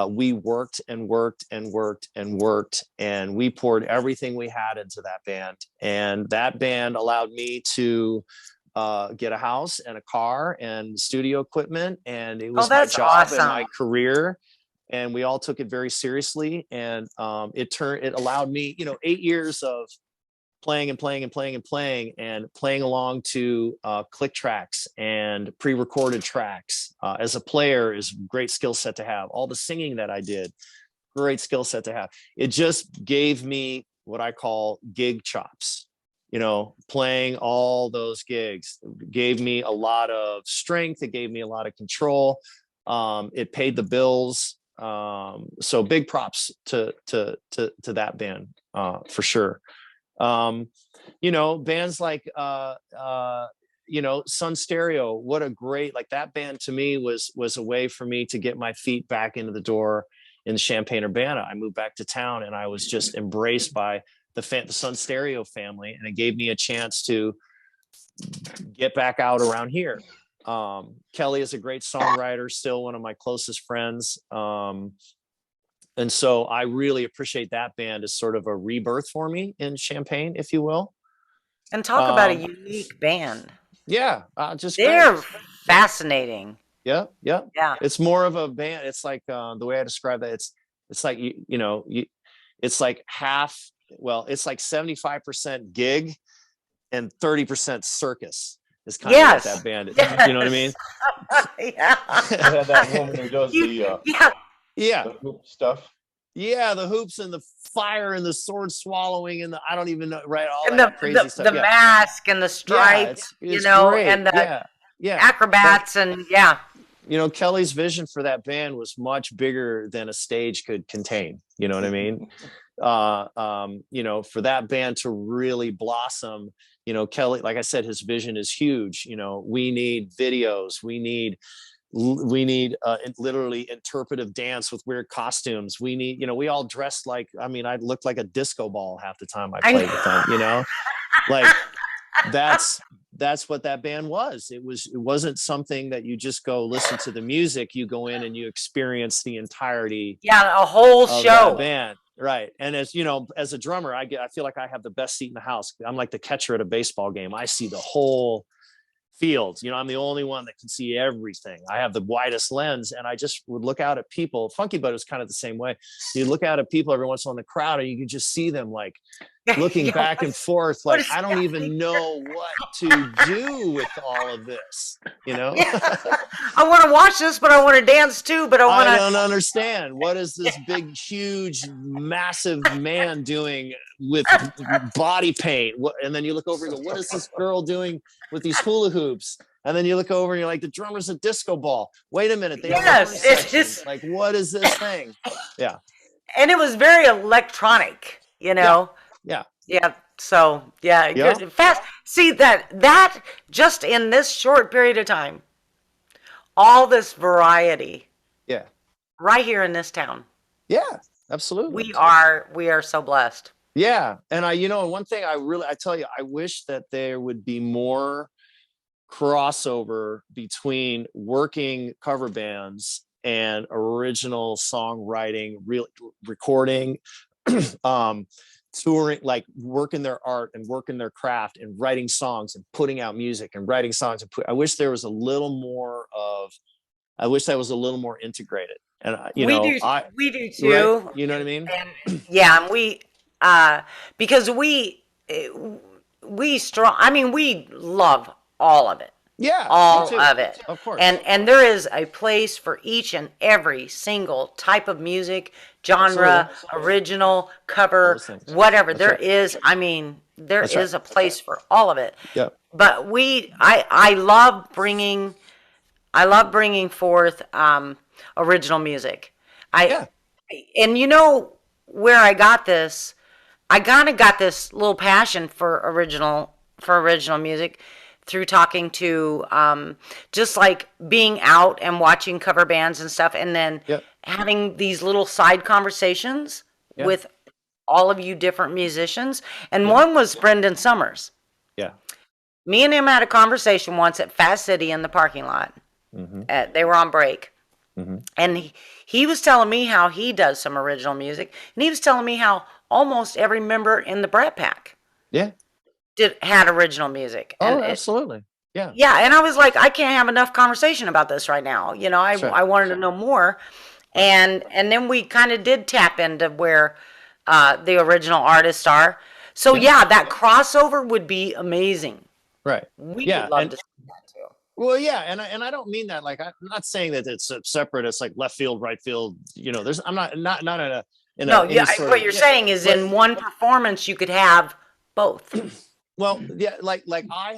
we worked, and we poured everything we had into that band, and that band allowed me to get a house and a car and studio equipment, and it was my job and my career, and we all took it very seriously, and it allowed me 8 years of playing along to click tracks and pre-recorded tracks. As a player is a great skill set to have. All the singing that I did, great skill set to have. It just gave me what I call gig chops. Playing all those gigs gave me a lot of strength. It gave me a lot of control. It paid the bills. So big props to that band, for sure. Bands like Sun Stereo, what a great, like, that band to me was a way for me to get my feet back into the door in Champaign-Urbana. I moved back to town, and I was just embraced by the Sun Stereo family, and it gave me a chance to get back out around here. Kelly is a great songwriter, still one of my closest friends. And so I really appreciate that band as sort of a rebirth for me in Champaign, if you will. And talk about a unique band. Yeah, just They're great. fascinating. Yeah, yeah. Yeah. It's more of a band. It's like the way I describe that. It's like it's like half. Well, it's like 75% gig and 30% circus is kind of what Yes. that band is. You know what I mean? Yes. Yeah. You had that woman who does Yeah. Yeah, the hoop stuff. yeah. The hoops and the fire and the sword swallowing and the I don't even know, right? All And that crazy stuff. the Yeah, mask and the yeah. stripes, It's and great. the Yeah, yeah. But acrobats and yeah. Kelly's vision for that band was much bigger than a stage could contain. You know what I mean? For that band to really blossom, Kelly, like I said, his vision is huge. We need videos. We need literally interpretive dance with weird costumes. We need, we all dressed like, I looked like a disco ball half the time I I played know. with them, like that's what that band was. It wasn't something that you just go listen to the music. You go in and you experience the entirety Yeah, a whole of that show. band. Right. And as a drummer, I feel like I have the best seat in the house. I'm like the catcher at a baseball game. I see the whole field. I'm the only one that can see everything. I have the widest lens, and I just would look out at people. Funky Butt is kind of the same way. You look out at people every once in a while in the crowd, and you can just see them like looking Yeah, back and forth, what like, is I don't even happening? know what to do with all of this. Yeah. I want to watch this, but I want to dance too. But I want I to. don't understand. What is this big, huge, massive man doing with body paint? And then you look over and go, what is this girl doing with these hula hoops? And then you look over and you're like, the drummer's a disco ball. Wait a minute. They have a horn Yes, it's section. just. Like, what is this thing? Yeah. And it was very electronic. Yeah. Yeah. Yeah. So yeah, Yeah. good. Fast. See that just in this short period of time, all this variety Yeah. right here in this town. Yeah. Absolutely. We are so blessed. Yeah. And one thing I tell you, I wish that there would be more crossover between working cover bands and original songwriting, real recording, touring, like working their art and working their craft and writing songs and putting out music and writing songs. I wish there was a little more of, I wish that was a little more integrated. And We do too. Right? You know what I mean? And yeah, and because we strong. I mean, we love all of it. Yeah, All of it. Of course. And there is a place for each and every single type of music, genre, original, cover, whatever. There is, there is a place for all of it. Yeah. But I love bringing forth original music. And where I got this, I kind of got this little passion for original music through talking to just like being out and watching cover bands and stuff, and then having these little side conversations with all of you different musicians. And one was Brendan Summers. Yeah. Me and him had a conversation once at Fast City in the parking lot. Mm-hmm. They were on break. Mm-hmm. And he was telling me how he does some original music. And he was telling me how almost every member in the Brat Pack had original music. And absolutely. Yeah. Yeah. And I was like, I can't have enough conversation about this right now. I wanted to know more. And then we kind of did tap into where the original artists are. So that crossover would be amazing. Right. We would love to see that too. Well, yeah, and I don't mean that like, I'm not saying that it's separate. It's like left field, right field. I'm not in a. What you're saying is in one performance you could have both. Well, yeah, like I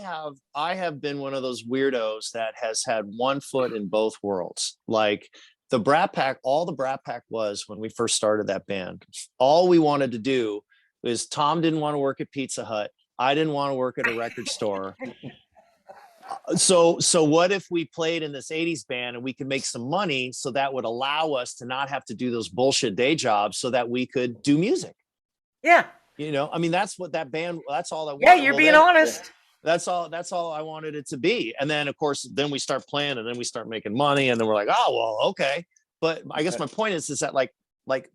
have been one of those weirdos that has had one foot in both worlds. Like the Brat Pack, all the Brat Pack was when we first started that band. All we wanted to do was Tom didn't want to work at Pizza Hut. I didn't want to work at a record store. So what if we played in this 80s band and we could make some money, so that would allow us to not have to do those bullshit day jobs, so that we could do music. Yeah. That's what that band, that's all that. Yeah, you're being honest. That's all I wanted it to be. And then of course, then we start playing and then we start making money, and then we're like, oh, well, okay. But I guess my point is that like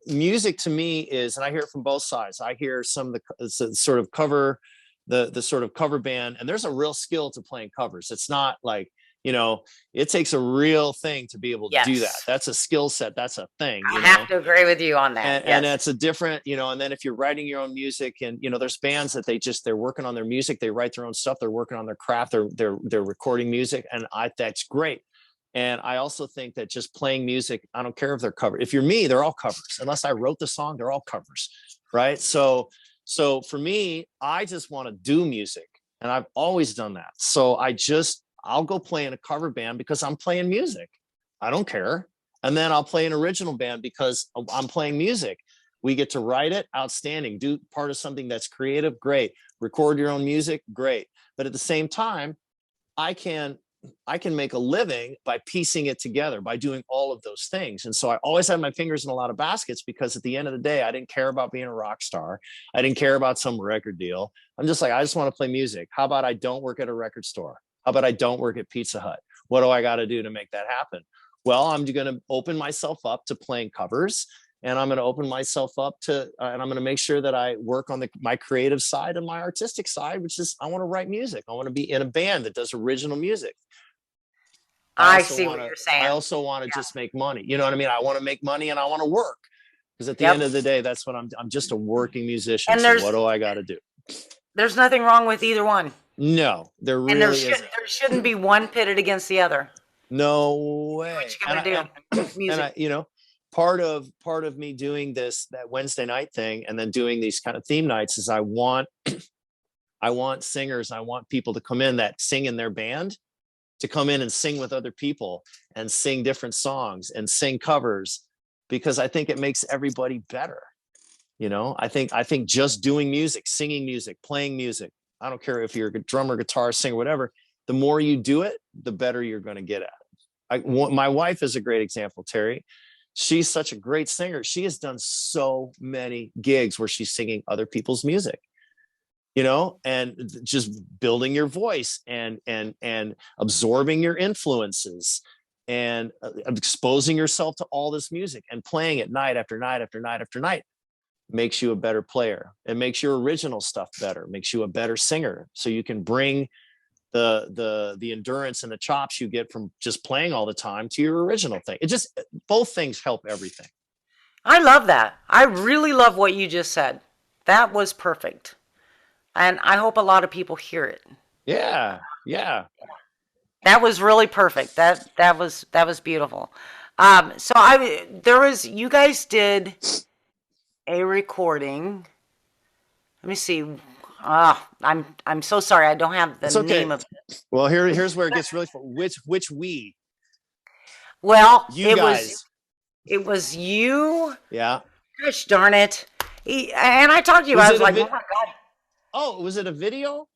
music to me is, and I hear it from both sides. I hear some of the sort of cover the sort of cover band, and there's a real skill to playing covers. It's not like, it takes a real thing to be able to do that. Yes. That's a skill set. That's a thing. I have to agree with you on that. And, Yes. and that's a different, and then if you're writing your own music, and there's bands that they're working on their music, they write their own stuff, they're working on their craft, they're recording music, and that's great. And I also think that just playing music, I don't care if they're covered. If you're me, they're all covers. Unless I wrote the song, they're all covers, right? So for me, I just want to do music, and I've always done that. So I'll go play in a cover band because I'm playing music. I don't care. And then I'll play an original band because I'm playing music. We get to write it, outstanding. Do part of something that's creative, great. Record your own music, great. But at the same time, I can make a living by piecing it together, by doing all of those things. And so I always had my fingers in a lot of baskets, because at the end of the day, I didn't care about being a rock star. I didn't care about some record deal. I'm just like, I just want to play music. How about I don't work at a record store? How about I don't work at Pizza Hut? What do I got to do to make that happen? Well, I'm going to open myself up to playing covers, and I'm going to open myself up to, and I'm going to make sure that I work on my creative side and my artistic side, which is I want to write music. I want to be in a band that does original music. I see what you're saying. I also want to just make money. You know what I mean? I want to make money, and I want to work, because at the end of the day, that's what I'm just a working musician. And so what do I got to do? There's nothing wrong with either one. No, there really isn't. There shouldn't be one pitted against the other. No way. What you gotta do? Music. And part of me doing that Wednesday night thing, and then doing these kind of theme nights, is I want singers, I want people to come in that sing in their band, to come in and sing with other people and sing different songs and sing covers, because I think it makes everybody better. I think just doing music, singing music, playing music, I don't care if you're a drummer, guitar, singer, whatever, the more you do it, the better you're going to get at it. My wife is a great example, Terry. She's such a great singer. She has done so many gigs where she's singing other people's music, and just building your voice and absorbing your influences and exposing yourself to all this music and playing it night after night after night after night makes you a better player. It makes your original stuff better, makes you a better singer. So you can bring the endurance and the chops you get from just playing all the time to your original thing. Both things help everything. I love that. I really love what you just said. That was perfect. And I hope a lot of people hear it. Yeah. That was really perfect. That was beautiful. You guys did a recording. Let me see. I'm so sorry. I don't have the name of it. Well, here's where it gets really fun. Which we? Well, you guys. It was you. Yeah. Gosh darn it. And I talked to you. I was like, oh my God. Oh, was it a video?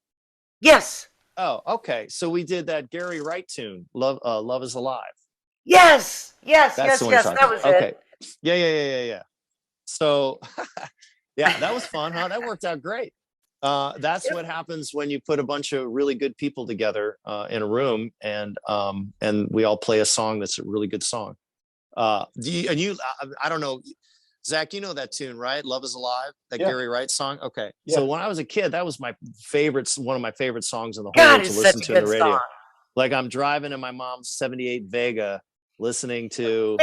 Yes. Oh, okay. So we did that Gary Wright tune, Love is Alive. Yes. That was okay. it. Yeah. So yeah, that was fun, huh? That worked out great. That's what happens when you put a bunch of really good people together in a room, and we all play a song that's a really good song. I don't know, Zach, you know that tune, right? Love is Alive, that Gary Wright song. Okay. Yeah. So when I was a kid, that was one of my favorite songs in the whole world to listen to on the radio. Song. Like I'm driving in my mom's 78 Vega listening to,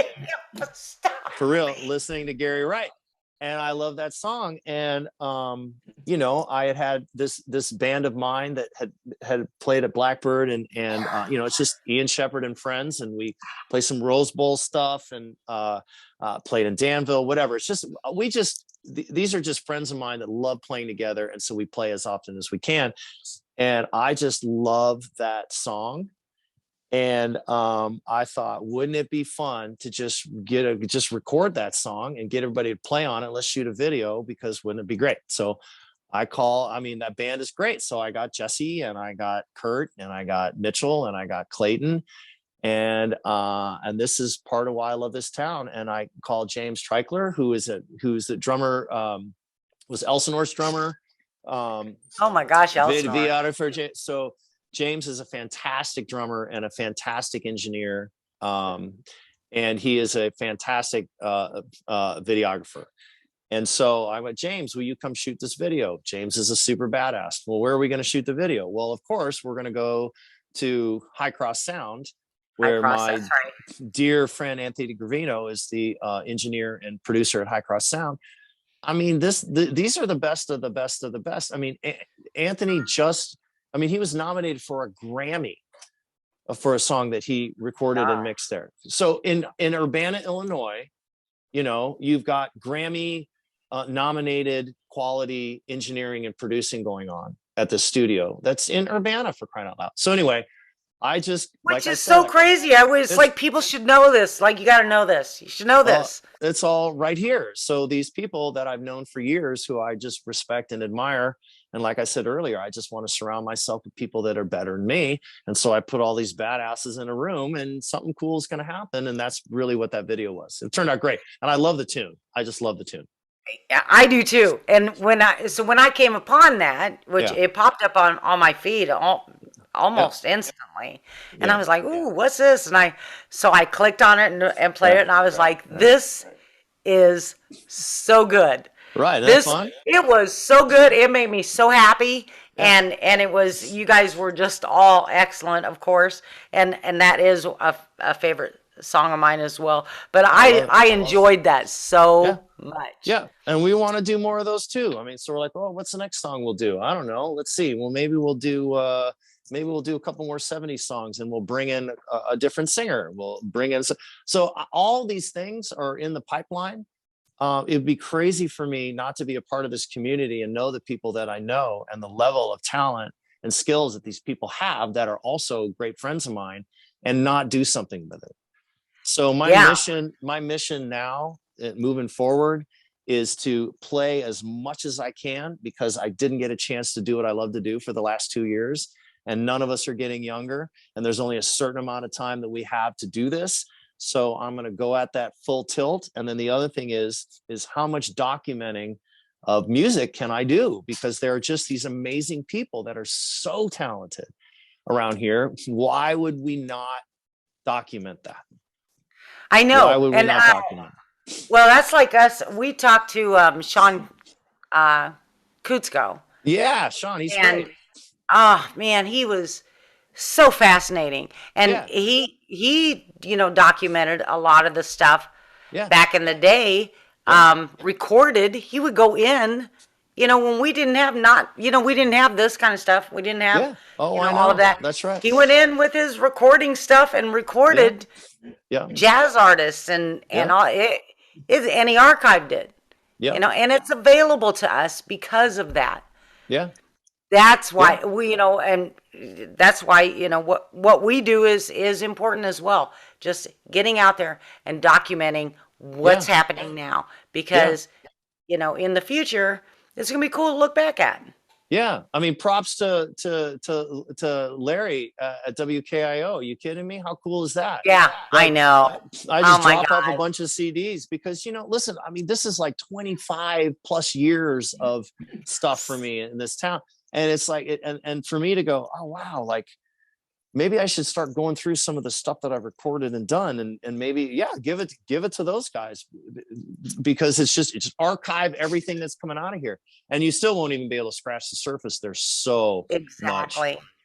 for real, listening to Gary Wright. And I love that song. And, I had this band of mine that had played at Blackbird, and it's just Ian Shepherd and friends. And we play some Rose Bowl stuff, and played in Danville, whatever. It's just, these are just friends of mine that love playing together. And so we play as often as we can. And I just love that song. And I thought, wouldn't it be fun to just record that song and get everybody to play on it? Let's shoot a video, because wouldn't it be great? So that band is great. So I got Jesse, and I got Kurt, and I got Mitchell, and I got Clayton. And this is part of why I love this town. And I called James Treichler, who's the drummer, was Elsinore's drummer. Oh my gosh, Elsinore. So James is a fantastic drummer and a fantastic engineer. And he is a fantastic videographer. And so I went, James, will you come shoot this video? James is a super badass. Well, where are we going to shoot the video? Well, of course, we're going to go to High Cross Sound, where my dear friend Anthony Gravino is the engineer and producer at High Cross Sound. I mean, these are the best of the best of the best. I mean, Anthony he was nominated for a Grammy for a song that he recorded and mixed there. So in Urbana, Illinois, you know, you've got Grammy nominated quality engineering and producing going on at the studio that's in Urbana, for crying out loud. So anyway, which is so crazy. It's like, people should know this. Like, you got to know this. You should know this. It's all right here. So these people that I've known for years, who I just respect and admire, and like I said earlier, I just want to surround myself with people that are better than me. And so I put all these badasses in a room, and something cool is going to happen. And that's really what that video was. It turned out great, and I love the tune. I just love the tune. I do too. And when I came upon that, which it popped up on my feed almost instantly, and I was like, "Ooh, what's this?" And I clicked on it and played it, and I was like, "This is so good." Right? That's fun. It was so good. It made me so happy, and it was, you guys were just all excellent, of course, and that is a favorite song of mine as well. But I enjoyed that so much. Yeah, and we want to do more of those too. I mean, so we're like, oh, what's the next song we'll do? I don't know. Let's see. Well, maybe we'll do a couple more 70s songs, and we'll bring in a different singer. We'll bring in so all these things are in the pipeline. It'd be crazy for me not to be a part of this community and know the people that I know and the level of talent and skills that these people have that are also great friends of mine, and not do something with it. So my mission now, moving forward, is to play as much as I can, because I didn't get a chance to do what I love to do for the last 2 years, and none of us are getting younger, and there's only a certain amount of time that we have to do this. So I'm going to go at that full tilt. And then the other thing is how much documenting of music can I do? Because there are just these amazing people that are so talented around here. Why would we not document that? I know. Why would we not document? Well, that's like us. We talked to Sean Kutzko. Yeah, Sean, he's great. Oh man, he was so fascinating, and he documented a lot of the stuff back in the day. Recorded. He would go in, when we didn't have we didn't have this kind of stuff. We didn't have all of that. That's right. He went in with his recording stuff and recorded jazz artists and all it, and he archived it. Yeah. And it's available to us because of that. Yeah. That's why and that's why what we do is important as well. Just getting out there and documenting what's happening now, because in the future it's gonna be cool to look back at. Yeah, I mean, props to Larry at WKIO. Are you kidding me? How cool is that? Yeah, I know. I just dropped off a bunch of CDs because listen, I mean, this is like 25 plus years of stuff for me in this town. And it's like, and for me to go, oh, wow, like maybe I should start going through some of the stuff that I've recorded and done, and maybe, give it to those guys, because it's just archive everything that's coming out of here. And you still won't even be able to scratch the surface. There's so much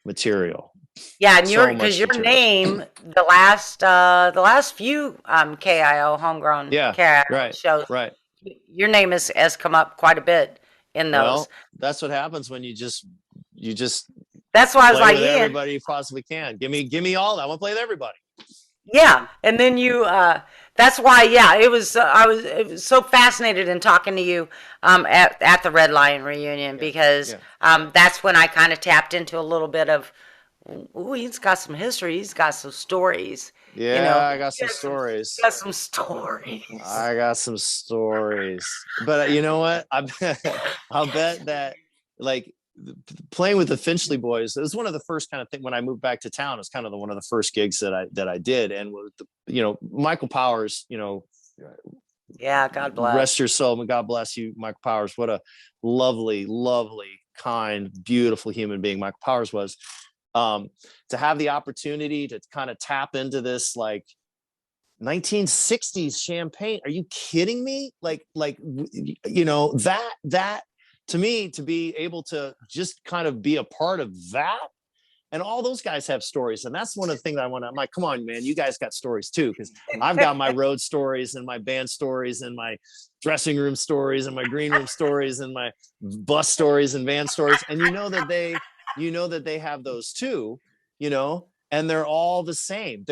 material. Yeah. And because your name, the last few KIO homegrown KIO shows, your name has come up quite a bit in those. Well, that's what happens when you just that's why I was like, everybody you possibly can. Give me all. I want to play with everybody. Yeah, and then you. That's why. Yeah, it was. I was so fascinated in talking to you at the Red Lion reunion, because that's when I kind of tapped into a little bit of. Ooh, he's got some history. He's got some stories. Yeah, I got some stories. Got some stories. I got some stories. But you know what? I'll bet that like playing with the Finchley Boys, it was one of the first kind of thing when I moved back to town. It was kind of one of the first gigs that I did, and with Michael Powers, yeah, God bless. Rest your soul, and God bless you, Michael Powers. What a lovely, lovely, kind, beautiful human being Michael Powers was. To have the opportunity to kind of tap into this like 1960s Champaign. Are you kidding me? You know, that to me, to be able to just kind of be a part of that. And all those guys have stories. And that's one of the things I'm like, come on, man, you guys got stories too. Because I've got my road stories and my band stories and my dressing room stories and my green room stories and my bus stories and van stories. And you know that they have those too, you know, and they're all the same.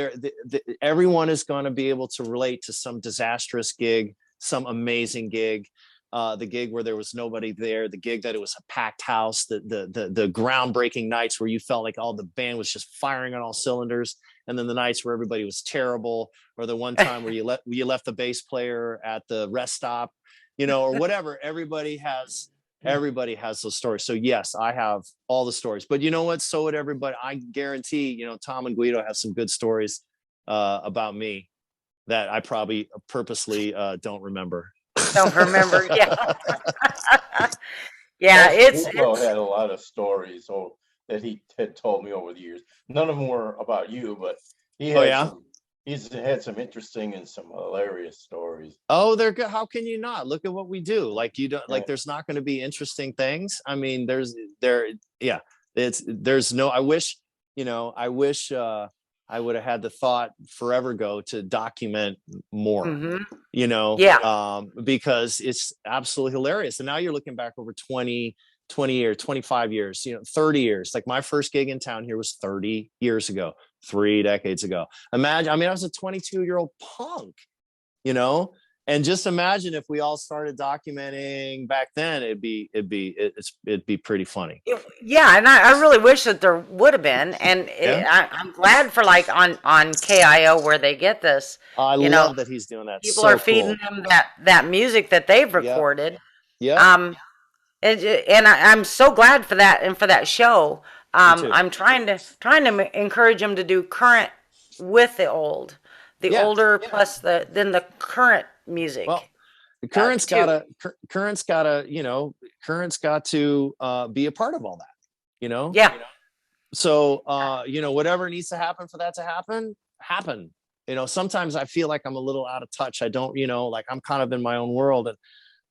Everyone is going to be able to relate to some disastrous gig, some amazing gig. The gig where there was nobody there, the gig that it was a packed house, the groundbreaking nights where you felt like all the band was just firing on all cylinders, and then the nights where everybody was terrible, or the one time where you left the bass player at the rest stop, you know, or whatever. Everybody has those stories. So yes, I have all the stories, but you know what? So would everybody. I guarantee, you know, Tom and Guido have some good stories about me that I probably purposely don't remember. Don't remember. Yeah. Yeah, it's had a lot of stories that he had told me over the years. None of them were about you, but he's had some interesting and some hilarious stories. Oh, they're good. How can you not? Look at what we do. Like, you don't like, there's not going to be interesting things. I mean, there's no, I wish I would have had the thought forever ago to document more, you know, because it's absolutely hilarious. And now you're looking back over 20 years, 25 years, you know, 30 years. Like my first gig in town here was 30 years ago, 3 decades ago. Imagine, I mean, I was a 22-year-old punk, you know, and just imagine if we all started documenting back then, it'd be pretty funny. Yeah, and I really wish that there would have been, and I'm glad for like on KIO where they get this. I love that he's doing that. People are feeding them that music that they've recorded. Yeah. And I'm so glad for that and for that show. I'm trying to encourage them to do current with the old, older plus then the current music. Well, current's got to be a part of all that, you know? Yeah. So, you know, whatever needs to happen for that to happen. You know, sometimes I feel like I'm a little out of touch. I don't, you know, like I'm kind of in my own world, and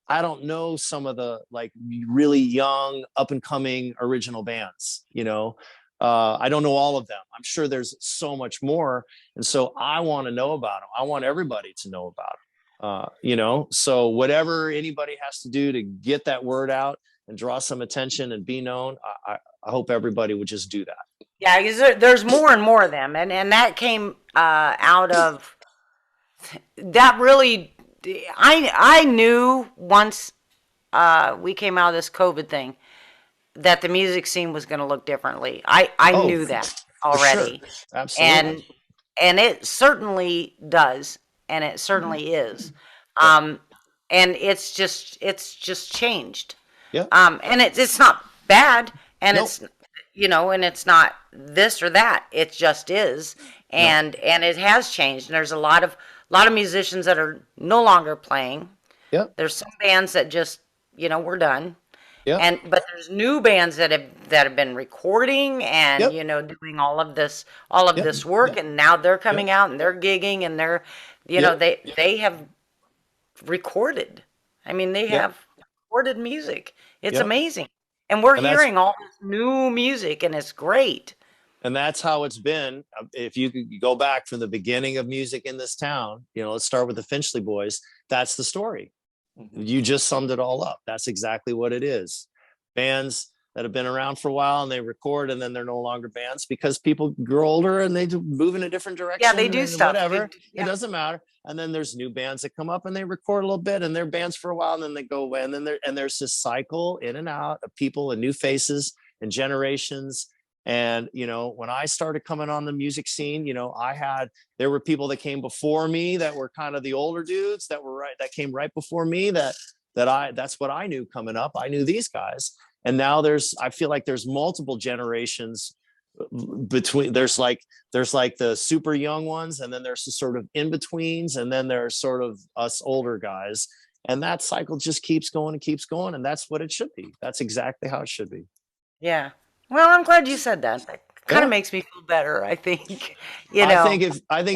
I don't know some of the like really young up and coming original bands, you know. I don't know all of them. I'm sure there's so much more. And so I want to know about them. I want everybody to know about them. You know, so whatever anybody has to do to get that word out and draw some attention and be known, I hope everybody would just do that. Yeah, because there's more and more of them. And that came out of that really, I knew once we came out of this COVID thing that the music scene was going to look differently. I knew that already. Sure. Absolutely. And it certainly does. And it certainly is. And it's just changed. Yeah. And it's not bad. And it's, you know, and it's not this or that. It just is. And it has changed. And there's a lot of musicians that are no longer playing. Yeah. There's some bands that just, you know, we're done. Yeah. But there's new bands that have been recording and you know, doing all of this work, and now they're coming out and they're gigging and they're, you know, they have recorded. I mean, they have recorded music. It's amazing, and we're hearing all this new music, and it's great. And that's how it's been. If you could go back from the beginning of music in this town, you know, let's start with the Finchley Boys. That's the story. You just summed it all up. That's exactly what it is. Bands that have been around for a while and they record and then they're no longer bands because people grow older and they move in a different direction. Yeah, they do stuff. Whatever. It doesn't matter. And then there's new bands that come up and they record a little bit and they're bands for a while and then they go away. And then there's this cycle in and out of people and new faces and generations. And, you know, when I started coming on the music scene, you know, there were people that came before me that were kind of the older dudes that came right before me that's what I knew coming up. I knew these guys. And now I feel like there's multiple generations between, there's like the super young ones, and then there's the sort of in-betweens, and then there's sort of us older guys. And that cycle just keeps going and keeps going. And that's what it should be. That's exactly how it should be. Yeah. Well, I'm glad you said that kind of makes me feel better, I think. You I know. think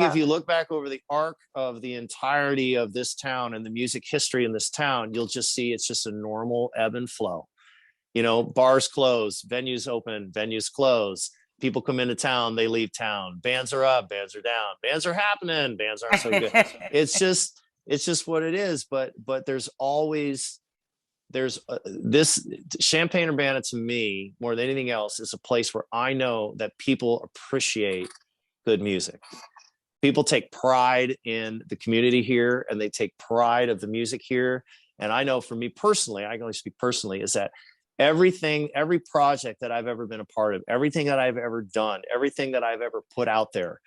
if you look back over the arc of the entirety of this town and the music history in this town, you'll just see it's just a normal ebb and flow. You know, bars close, venues open, venues close. People come into town, they leave town. Bands are up, bands are down. Bands are happening, bands aren't so good. It's just what it is. But there's always this Champaign-Urbana, to me, more than anything else, is a place where I know that people appreciate good music. People take pride in the community here, and they take pride of the music here. And I know for me personally, I can only speak personally, is that every project that I've ever been a part of, everything that I've ever done, everything that I've ever put out there,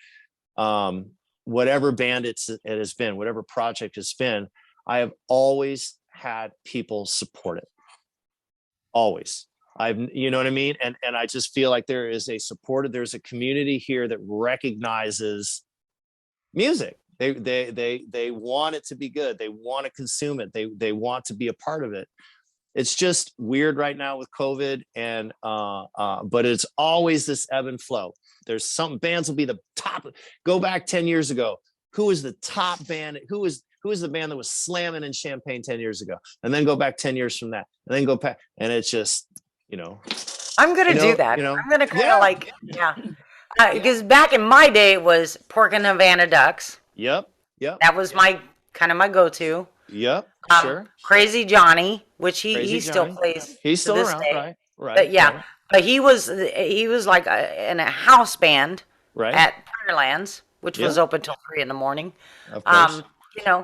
whatever band it has been, whatever project it's been, I have always had people support it. Always. You know what I mean? And I just feel like there is there's a community here that recognizes music. They want it to be good. They want to consume it. They want to be a part of it. It's just weird right now with COVID, and but it's always this ebb and flow. There's some bands will be the top. Go back 10 years ago. Who was the top band? Who was the band that was slamming in Champaign 10 years ago? And then go back 10 years from that, and then go back, and it's just, I'm gonna do that. I'm gonna kind of because back in my day it was Pork and Havana Ducks. Yep. That was my go-to. Yep. Sure. Crazy Johnny, which he still plays. He's still around, right? But but he was like in a house band at Firelands, which was open till 3 a.m. Of course.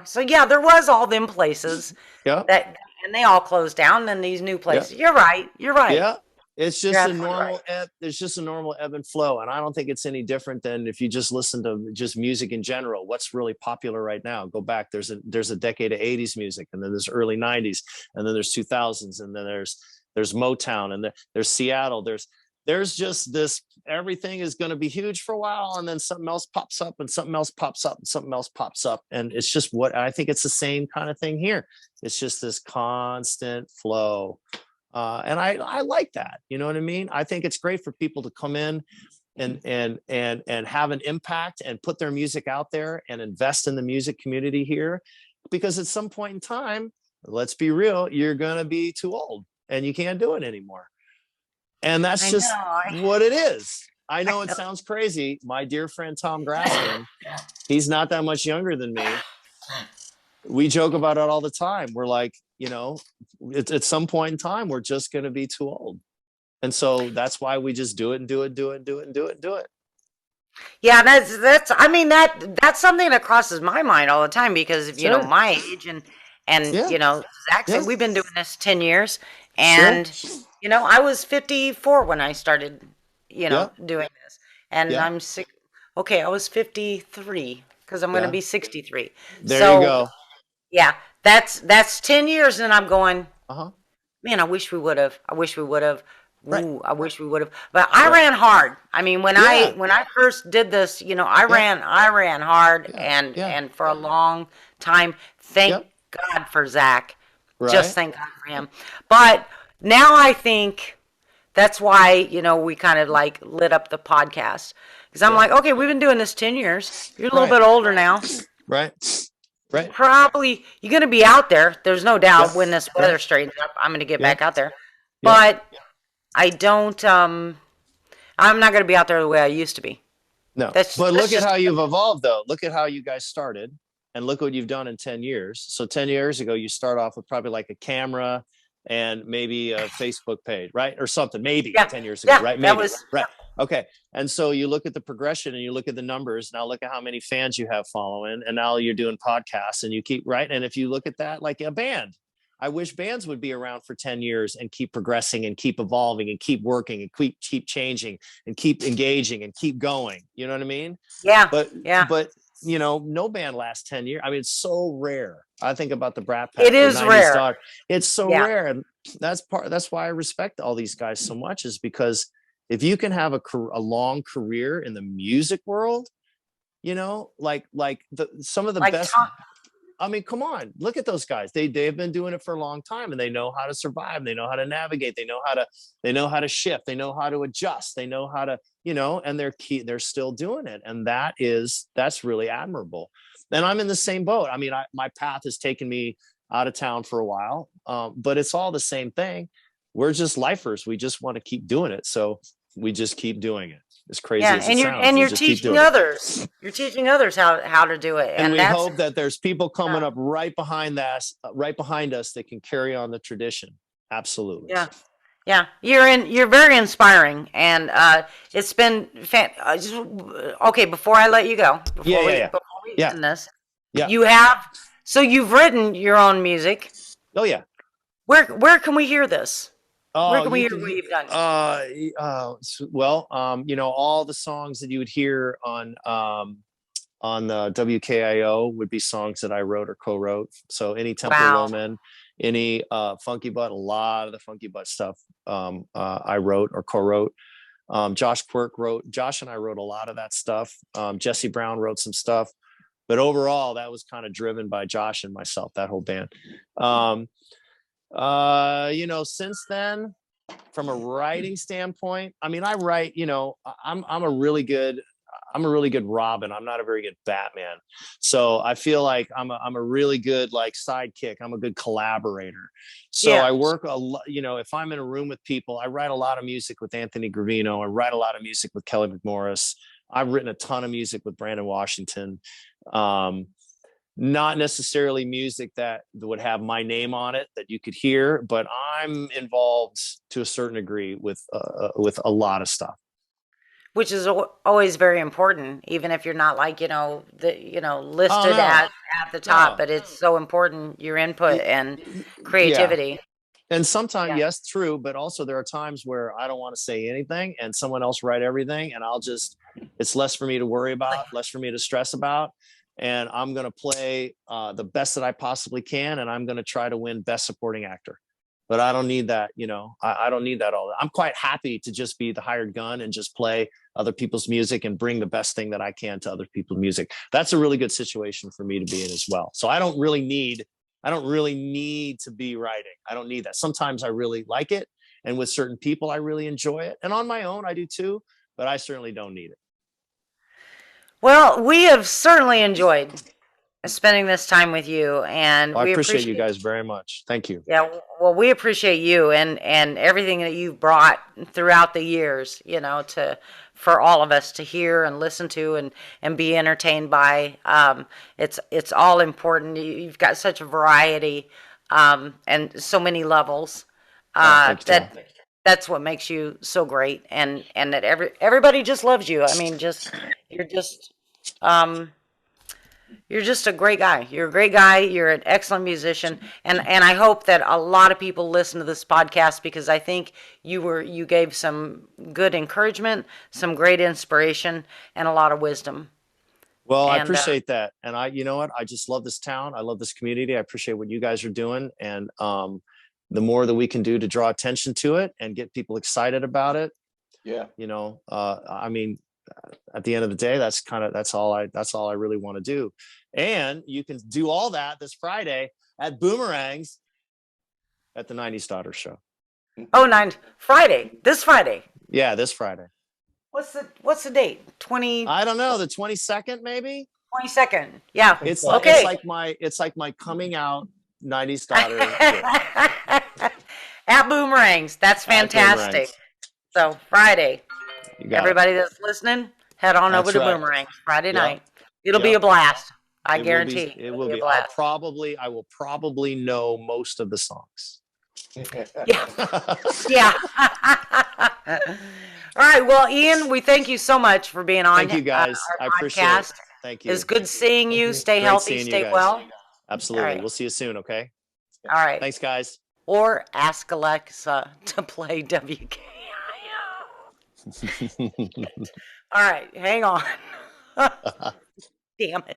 So there was all them places and they all closed down, and these new places. You're right. Yeah. It's just a normal ebb. There's just a normal ebb and flow. And I don't think it's any different than if you just listen to just music in general. What's really popular right now? Go back. There's a decade of 80s music, and then there's early 90s, and then there's 2000s, and then there's Motown, and there's Seattle. There's just this, everything is going to be huge for a while, and then something else pops up, and something else pops up, and something else pops up. And it's just what I think it's the same kind of thing here. It's just this constant flow. And I like that. You know what I mean? I think it's great for people to come in and have an impact and put their music out there and invest in the music community here, because at some point in time, let's be real, you're going to be too old and you can't do it anymore. And that's just what it is. I know it sounds crazy. My dear friend, Tom Grassman, he's not that much younger than me. We joke about it all the time. We're like, at some point in time, we're just going to be too old. And so that's why we just do it and do it, do it, and do it, and do it, and do it. Yeah, that's something that crosses my mind all the time, because if my age and Zach said we've been doing this 10 years, and I was 54 when I started doing this, and I'm sick. Okay, I was 53 because I'm going to be 63. There you go. Yeah, that's 10 years, and I'm going, man, I wish we would have. I wish we would have. Ooh, I wish we would have. But I ran hard. I mean, when I first did this, I ran hard, and for a long time. Thank God for Zach. Right. Just thank God for him. But now I think that's why, we kind of like lit up the podcast, because I'm like, okay, we've been doing this 10 years. You're a little bit older now. Right. Probably you're going to be out there. There's no doubt when this weather straightens up, I'm going to get back out there. But I don't, I'm not going to be out there the way I used to be. No, but look at how you've evolved, though. Look at how you guys started, and look what you've done in 10 years. So 10 years ago, you start off with probably like a camera and maybe a Facebook page, right? Or something, maybe 10 years ago, right? Maybe, right. Okay. And so you look at the progression and you look at the numbers. Now look at how many fans you have following. And now you're doing podcasts, and you keep, right? And if you look at that like a band, I wish bands would be around for 10 years and keep progressing and keep evolving and keep working and keep changing and keep engaging and keep going. You know what I mean? Yeah. But no band lasts 10 years. I mean, it's so rare. I think about the Brat Pack. It is rare. It's so rare. And that's why I respect all these guys so much, is because if you can have a long career in the music world, some of the best. I mean, come on, look at those guys. They've been doing it for a long time, and they know how to survive. They know how to navigate. They know how to shift. They know how to adjust. They know how to, and they're still doing it. And that's really admirable. And I'm in the same boat. I mean, my path has taken me out of town for a while, but it's all the same thing. We're just lifers. We just want to keep doing it. So we just keep doing it. As crazy as it sounds. And you're teaching others. You're teaching others how to do it. And we hope that there's people coming up right behind us that can carry on the tradition. Absolutely. Yeah. Yeah. You're very inspiring. And it's been okay, before I let you go, before we end this. Yeah. You've written your own music. Oh yeah. Where can we hear this? Where can we hear what you've done? Well, all the songs that you would hear on the WKIO would be songs that I wrote or co-wrote. So any Temple Loman, any Funky Butt, a lot of the Funky Butt stuff I wrote or co-wrote. Josh and I wrote a lot of that stuff. Jesse Brown wrote some stuff, but overall that was kind of driven by Josh and myself, that whole band. Since then, from a writing standpoint, I mean, I write, I'm a really good Robin. I'm not a very good Batman. So I feel like I'm a really good like sidekick. I'm a good collaborator. So I work a lot, if I'm in a room with people, I write a lot of music with Anthony Gravino. I write a lot of music with Kelly McMorris. I've written a ton of music with Brandon Washington. Not necessarily music that would have my name on it that you could hear, but I'm involved to a certain degree with a lot of stuff, which is always very important, even if you're not like listed at the top. But it's so important, your input and creativity. Yeah. And sometimes, yes, true, but also there are times where I don't want to say anything, and someone else write everything, and it's less for me to worry about, less for me to stress about. And I'm going to play the best that I possibly can. And I'm going to try to win Best Supporting Actor. But I don't need that, I don't need that all. I'm quite happy to just be the hired gun and just play other people's music and bring the best thing that I can to other people's music. That's a really good situation for me to be in as well. So I don't really need to be writing. I don't need that. Sometimes I really like it. And with certain people, I really enjoy it. And on my own, I do too, but I certainly don't need it. Well, we have certainly enjoyed spending this time with you, and I appreciate you guys very much. Thank you. Yeah, well, we appreciate you and everything that you've brought throughout the years, for all of us to hear and listen to and be entertained by. It's all important. You've got such a variety and so many levels that's what makes you so great, and that everybody just loves you. I mean, you're just a great guy. You're a great guy. You're an excellent musician, and I hope that a lot of people listen to this podcast, because I think you gave some good encouragement, some great inspiration, and a lot of wisdom. Well, I appreciate that, and you know what? I just love this town. I love this community. I appreciate what you guys are doing, and the more that we can do to draw attention to it and get people excited about it. Yeah. I mean, at the end of the day, that's all I really want to do. And you can do all that this Friday at Boomerangs at the 90s Daughter Show. This Friday. Yeah, this Friday. What's the date? I don't know, the 22nd maybe? 22nd. Yeah. It's like my coming out 90s Daughter. At Boomerangs. That's fantastic. So Friday. Everybody that's listening, head on over to Boomerangs Friday night. It'll be a blast. I guarantee it will be a blast. I will probably know most of the songs. Yeah. Yeah. All right. Well, Ian, we thank you so much for being on. Thank you guys. I appreciate it. Thank you. It's good seeing you. Stay healthy. Stay well. Absolutely. Right. We'll see you soon. Okay. All right. Thanks, guys. Or ask Alexa to play WKIO. All right. Hang on. Damn it.